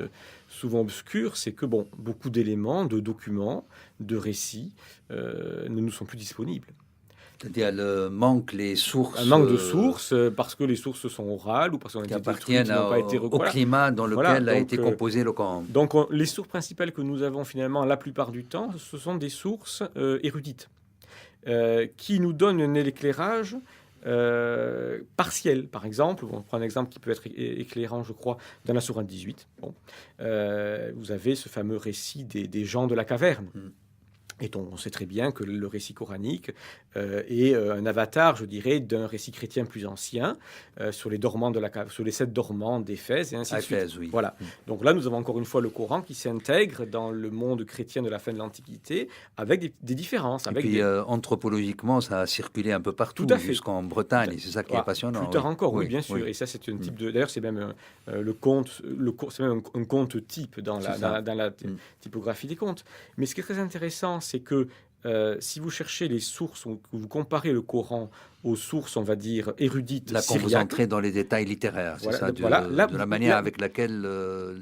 souvent obscur, c'est que beaucoup d'éléments, de documents, de récits ne nous sont plus disponibles. C'est-à-dire, il manque les sources. Un manque de sources, parce que les sources sont orales ou parce qu'on a été détruites, qui n'ont pas été au climat dans lequel a été composé le Coran. Donc, les sources principales que nous avons finalement la plupart du temps, ce sont des sources érudites, qui nous donnent un éclairage partiel. Par exemple, on prend un exemple qui peut être éclairant, je crois, dans la sourate 18. Vous avez ce fameux récit des gens de la caverne. Et on sait très bien que le récit coranique est un avatar, je dirais, d'un récit chrétien plus ancien sur les dormants sur les 7 dormants d'Éphèse et ainsi de suite. Oui. Voilà. Donc là, nous avons encore une fois le Coran qui s'intègre dans le monde chrétien de la fin de l'Antiquité avec des différences. Anthropologiquement, ça a circulé un peu partout, jusqu'en Bretagne. Et c'est ça qui est passionnant. Plus tard encore, oui, bien sûr. Oui. Et ça, c'est un type de. D'ailleurs, c'est même le conte. C'est même un conte type dans la typographie des contes. Mais ce qui est très intéressant, c'est que si vous cherchez les sources, ou que vous comparez le Coran aux sources, on va dire, érudites là, quand vous entrez dans les détails littéraires, c'est ça, de la manière avec laquelle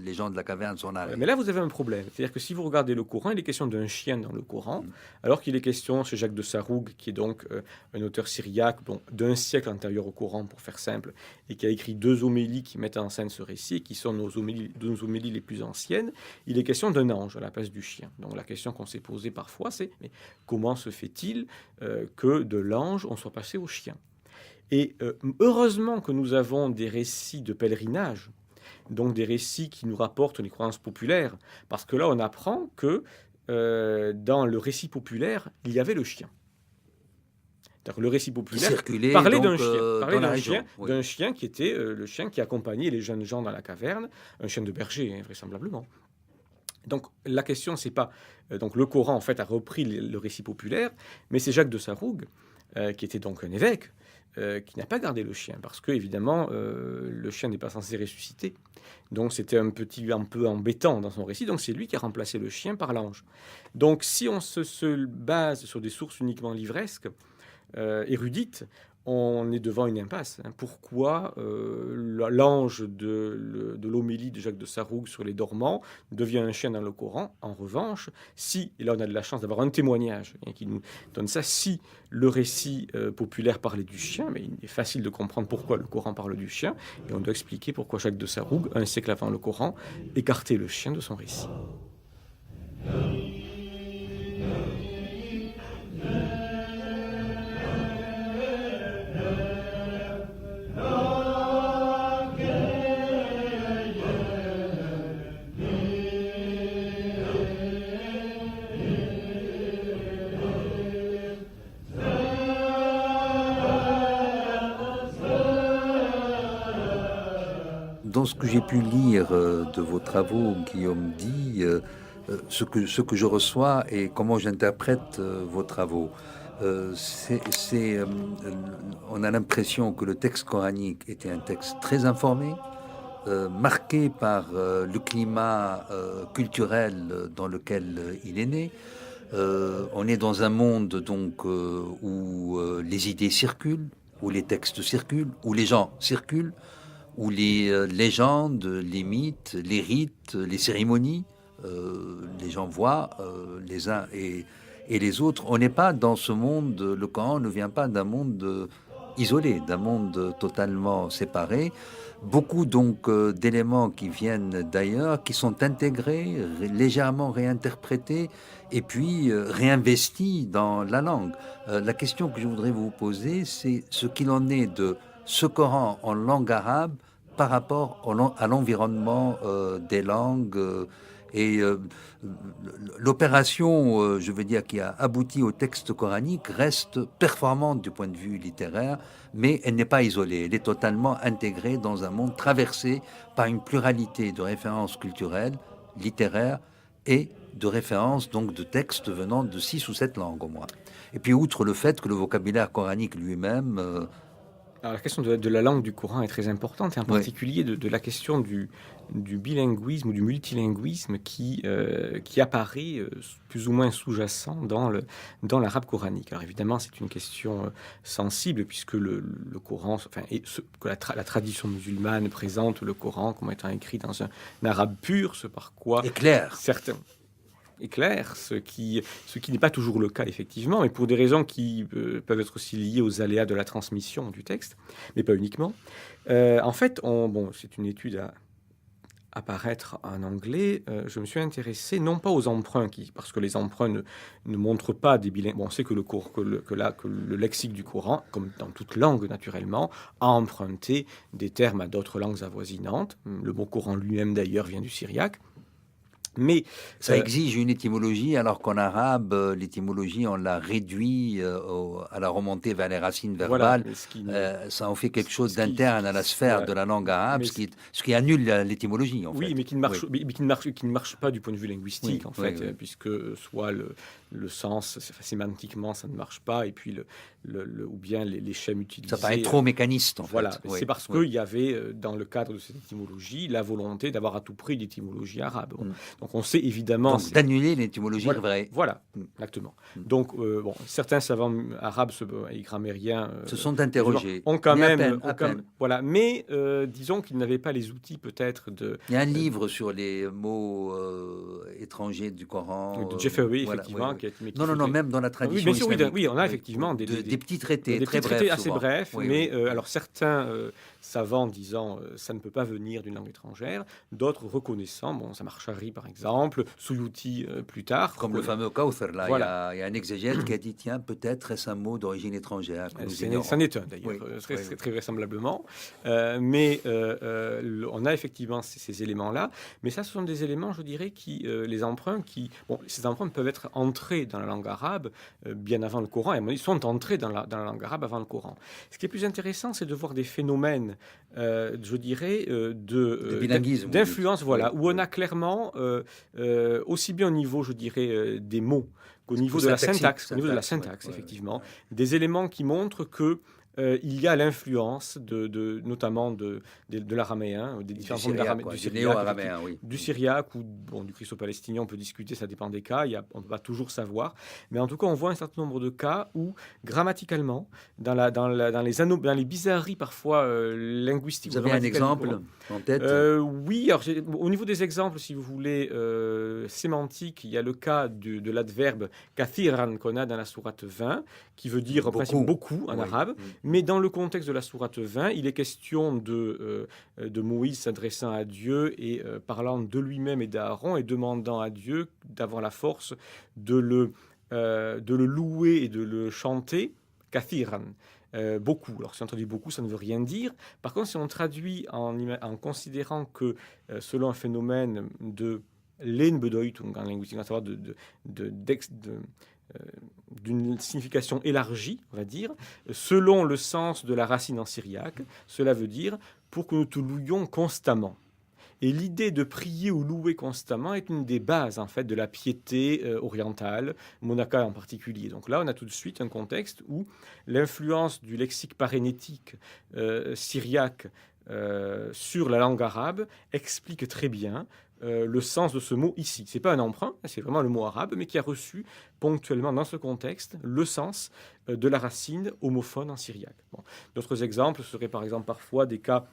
les gens de la caverne sont arrivés. Mais là, vous avez un problème. C'est-à-dire que si vous regardez le Coran, il est question d'un chien dans le Coran, alors qu'il est question chez Jacques de Saroug, qui est donc un auteur syriaque d'un siècle antérieur au Coran, pour faire simple, et qui a écrit 2 homélies qui mettent en scène ce récit, qui sont nos homélies les plus anciennes. Il est question d'un ange à la place du chien. Donc la question qu'on s'est posée parfois, c'est mais comment se fait-il que de l'ange, on soit passé au chien? Et heureusement que nous avons des récits de pèlerinage, donc des récits qui nous rapportent les croyances populaires, parce que là, on apprend que dans le récit populaire, il y avait le chien. Le récit populaire parlait d'un chien qui était le chien qui accompagnait les jeunes gens dans la caverne, un chien de berger, vraisemblablement. Donc la question, c'est pas... donc le Coran, en fait, a repris le récit populaire, mais c'est Jacques de Saroug, qui était donc un évêque, qui n'a pas gardé le chien, parce que, évidemment, le chien n'est pas censé ressusciter. Donc c'était un peu embêtant dans son récit, donc c'est lui qui a remplacé le chien par l'ange. Donc si on se base sur des sources uniquement livresques, érudites, on est devant une impasse. Pourquoi l'ange de l'homélie de Jacques de Sarroug sur les dormants devient un chien dans le Coran? En revanche, si, et là on a de la chance d'avoir un témoignage qui nous donne ça, si le récit populaire parlait du chien, mais il est facile de comprendre pourquoi le Coran parle du chien, et on doit expliquer pourquoi Jacques de Sarroug, un siècle avant le Coran, écartait le chien de son récit. Dans ce que j'ai pu lire de vos travaux, Guillaume dit, ce que je reçois et comment j'interprète vos travaux, on a l'impression que le texte coranique était un texte très informé, marqué par le climat culturel dans lequel il est né. On est dans un monde donc où les idées circulent, où les textes circulent, où les gens circulent, où les légendes, les mythes, les rites, les cérémonies, les gens voient les uns et les autres. On n'est pas dans ce monde, le Coran ne vient pas d'un monde isolé, d'un monde totalement séparé. Beaucoup donc d'éléments qui viennent d'ailleurs, qui sont intégrés, légèrement réinterprétés et puis réinvestis dans la langue. La question que je voudrais vous poser, c'est ce qu'il en est de ce Coran en langue arabe par rapport à l'environnement des langues et l'opération, je veux dire, qui a abouti au texte coranique reste performante du point de vue littéraire, mais elle n'est pas isolée, elle est totalement intégrée dans un monde traversé par une pluralité de références culturelles, littéraires et de références, donc de textes venant de 6 ou 7 langues au moins. Et puis outre le fait que le vocabulaire coranique lui-même... Alors, la question de la langue du Coran est très importante, et en particulier de la question du bilinguisme ou du multilinguisme qui apparaît plus ou moins sous-jacent dans l'arabe coranique. Alors évidemment, c'est une question sensible, puisque le Coran, que la tradition musulmane présente le Coran comme étant écrit dans un arabe pur, ce par quoi... Et clair. Certains... est clair, ce qui n'est pas toujours le cas effectivement, mais pour des raisons qui peuvent être aussi liées aux aléas de la transmission du texte, mais pas uniquement. En fait, c'est une étude à paraître en anglais. Je me suis intéressé non pas aux emprunts, parce que les emprunts ne montrent pas des bilingues. Bon, on sait que le lexique du Coran, comme dans toute langue naturellement, a emprunté des termes à d'autres langues avoisinantes. Le mot Coran lui-même d'ailleurs vient du syriaque. Mais ça exige une étymologie, alors qu'en arabe, l'étymologie, on l'a réduit à la remontée vers les racines verbales. Voilà, ça en fait quelque chose d'interne à la sphère de la langue arabe, ce qui annule l'étymologie, en fait. Oui, mais qui ne marche pas du point de vue linguistique, puisque soit le sens, sémantiquement, ça ne marche pas, et puis ou bien les schèmes utilisés... Ça paraît trop mécaniste, en fait. Voilà, c'est parce qu'il y avait, dans le cadre de cette étymologie, la volonté d'avoir à tout prix l'étymologie arabe. Donc on sait évidemment... Donc d'annuler l'étymologie vraie. Voilà, exactement. Donc certains savants arabes et grammairiens... se sont interrogés. Ont quand même... Voilà, mais disons qu'ils n'avaient pas les outils peut-être de... Il y a un livre sur les mots étrangers du Coran. De Jeffery, effectivement. Non, même dans la tradition islamique. Oui, on a effectivement des petits traités, des très petits traités brefs, assez brefs, mais alors certains savants disant ça ne peut pas venir d'une langue étrangère, d'autres reconnaissant, Samarchari par exemple, Suyuti plus tard. Comme le fameux Kawthar, là, il y a un exégète qui a dit, tiens, peut-être est-ce un mot d'origine étrangère. C'en est un d'ailleurs, très vraisemblablement. Mais on a effectivement ces éléments-là, mais ça, ce sont des éléments, je dirais, ces emprunts peuvent être entrés dans la langue arabe bien avant le Coran, et ils sont entrés dans la langue arabe avant le Coran. Ce qui est plus intéressant, c'est de voir des phénomènes, je dirais, d'influence, où on a clairement, aussi bien au niveau, je dirais, des mots qu'au niveau de la syntaxe, effectivement, des éléments qui montrent que il y a l'influence notamment de l'araméen, des différentes formes du néo-araméen, oui. Du syriaque ou du christo-palestinien, on peut discuter, ça dépend des cas, on ne peut pas toujours savoir. Mais en tout cas, on voit un certain nombre de cas où, grammaticalement, dans les bizarreries parfois linguistiques... Vous avez un exemple en tête? Oui, alors au niveau des exemples, si vous voulez, sémantiques, il y a le cas de l'adverbe « kathiran » qu'on a dans la sourate 20, qui veut dire en principe beaucoup en arabe. Mais dans le contexte de la sourate 20, il est question de Moïse s'adressant à Dieu et parlant de lui-même et d'Aaron et demandant à Dieu d'avoir la force de le louer et de le chanter, kathiran. Beaucoup. Alors si on traduit beaucoup, ça ne veut rien dire. Par contre, si on traduit en considérant que selon un phénomène de Lehnbedeutung en linguistique, à savoir d'une signification élargie, on va dire, selon le sens de la racine en syriaque, cela veut dire pour que nous te louions constamment. Et l'idée de prier ou louer constamment est une des bases en fait de la piété orientale, monacale en particulier. Donc là, on a tout de suite un contexte où l'influence du lexique parénétique syriaque sur la langue arabe explique très bien le sens de ce mot ici. Ce n'est pas un emprunt, c'est vraiment le mot arabe, mais qui a reçu ponctuellement dans ce contexte le sens de la racine homophone en syriaque. Bon. D'autres exemples seraient par exemple parfois des cas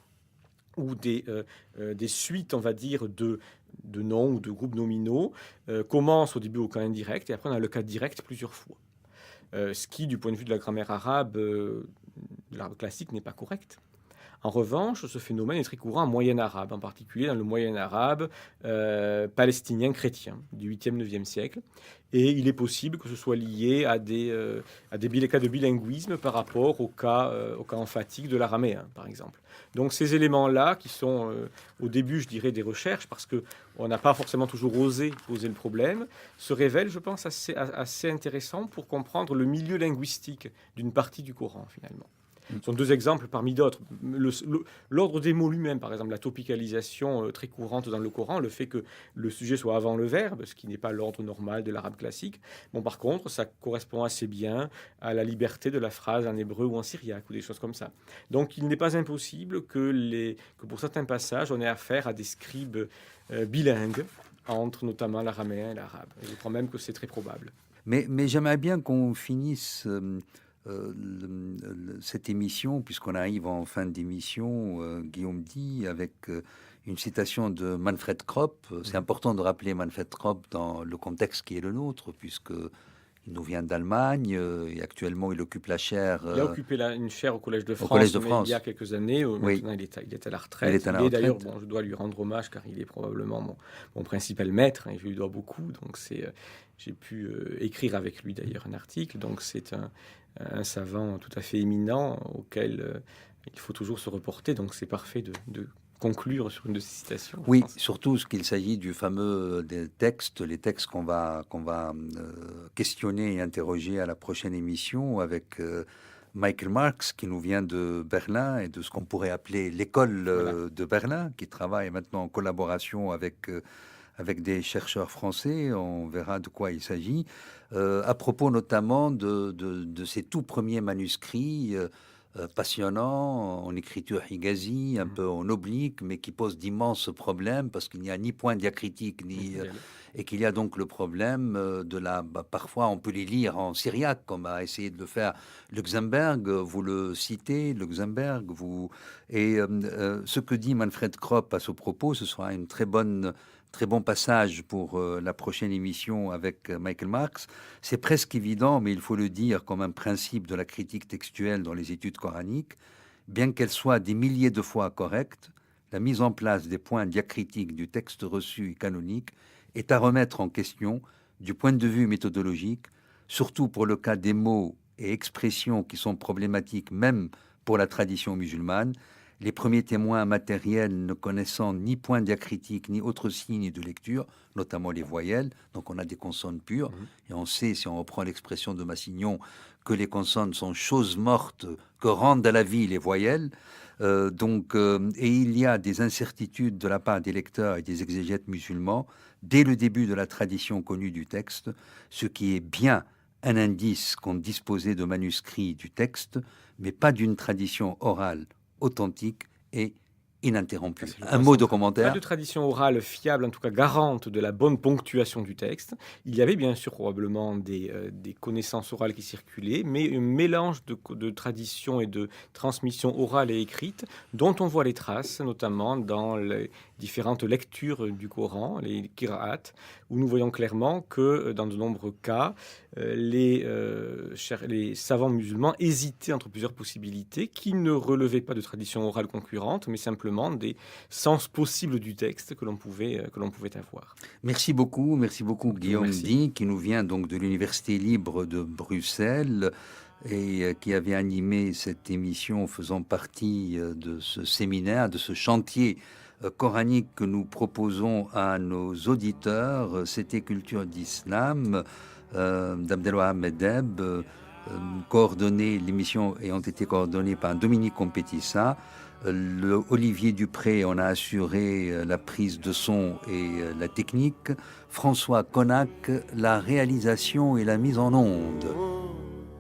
où des suites, on va dire, de noms ou de groupes nominaux commencent au début au cas indirect et après on a le cas direct plusieurs fois. Ce qui, du point de vue de la grammaire arabe, de l'arabe classique, n'est pas correct. En revanche, ce phénomène est très courant en moyen arabe, en particulier dans le moyen arabe palestinien chrétien du 8e, 9e siècle. Et il est possible que ce soit lié à des cas de bilinguisme par rapport au cas emphatique de l'araméen, par exemple. Donc ces éléments-là, qui sont au début, je dirais, des recherches, parce qu'on n'a pas forcément toujours osé poser le problème, se révèlent, je pense, assez intéressants pour comprendre le milieu linguistique d'une partie du Coran, finalement. Ce sont deux exemples parmi d'autres. L'ordre des mots lui-même, par exemple, la topicalisation très courante dans le Coran, le fait que le sujet soit avant le verbe, ce qui n'est pas l'ordre normal de l'arabe classique. Bon, par contre, ça correspond assez bien à la liberté de la phrase en hébreu ou en syriaque ou des choses comme ça. Donc, il n'est pas impossible que pour certains passages, on ait affaire à des scribes bilingues entre notamment l'araméen et l'arabe. Je crois même que c'est très probable. Mais j'aimerais bien qu'on finisse cette émission, puisqu'on arrive en fin d'émission, Guillaume dit, avec une citation de Manfred Kropp. C'est important de rappeler Manfred Kropp dans le contexte qui est le nôtre, puisqu'il nous vient d'Allemagne et actuellement il occupe la chaire. Il a occupé une chaire au Collège de France, il y a quelques années. Oui. Maintenant, il est à la retraite. Et d'ailleurs, je dois lui rendre hommage car il est probablement mon principal maître. Et je lui dois beaucoup. Donc, j'ai pu écrire avec lui d'ailleurs un article. Donc, c'est un savant tout à fait éminent auquel il faut toujours se reporter. Donc, c'est parfait de conclure sur une de ces citations. Oui, surtout ce qu'il s'agit du fameux des textes, les textes qu'on va questionner et interroger à la prochaine émission avec Michael Marx, qui nous vient de Berlin et de ce qu'on pourrait appeler l'école de Berlin, qui travaille maintenant en collaboration avec des chercheurs français. On verra de quoi il s'agit. À propos notamment de ces tout premiers manuscrits passionnants, en écriture higazi, un peu en oblique, mais qui posent d'immenses problèmes parce qu'il n'y a ni point diacritique, et qu'il y a donc le problème parfois on peut les lire en syriaque, comme a essayé de le faire Luxembourg. Vous le citez, Luxembourg. Ce que dit Manfred Kropp à ce propos, ce sera une très bon passage pour la prochaine émission avec Michael Marx. C'est presque évident, mais il faut le dire comme un principe de la critique textuelle dans les études coraniques. Bien qu'elle soit des milliers de fois correcte, la mise en place des points diacritiques du texte reçu et canonique est à remettre en question du point de vue méthodologique, surtout pour le cas des mots et expressions qui sont problématiques même pour la tradition musulmane. Les premiers témoins matériels ne connaissant ni point diacritique ni autre signe de lecture, notamment les voyelles, donc on a des consonnes pures, et on sait, si on reprend l'expression de Massignon, que les consonnes sont choses mortes que rendent à la vie les voyelles. Et il y a des incertitudes de la part des lecteurs et des exégètes musulmans dès le début de la tradition connue du texte, ce qui est bien un indice qu'on disposait de manuscrits du texte, mais pas d'une tradition orale authentique et ininterrompue. Un mot de commentaire. Pas de tradition orale fiable, en tout cas garante de la bonne ponctuation du texte. Il y avait bien sûr probablement des connaissances orales qui circulaient, mais un mélange de traditions et de transmissions orales et écrites dont on voit les traces, notamment dans les différentes lectures du Coran, les qira'at, où nous voyons clairement que dans de nombreux cas, les savants musulmans hésitaient entre plusieurs possibilités qui ne relevaient pas de tradition orale concurrente, mais simplement des sens possibles du texte que l'on pouvait avoir. Merci beaucoup Guillaume Di, qui nous vient donc de l'Université libre de Bruxelles et qui avait animé cette émission faisant partie de ce séminaire, de ce chantier coranique que nous proposons à nos auditeurs. C'était Culture d'Islam d'Abdelwahab Medeb, l'émission ayant été coordonnée par Dominique Compétissa. Olivier Dupré en a assuré la prise de son et la technique. François Connac, la réalisation et la mise en onde.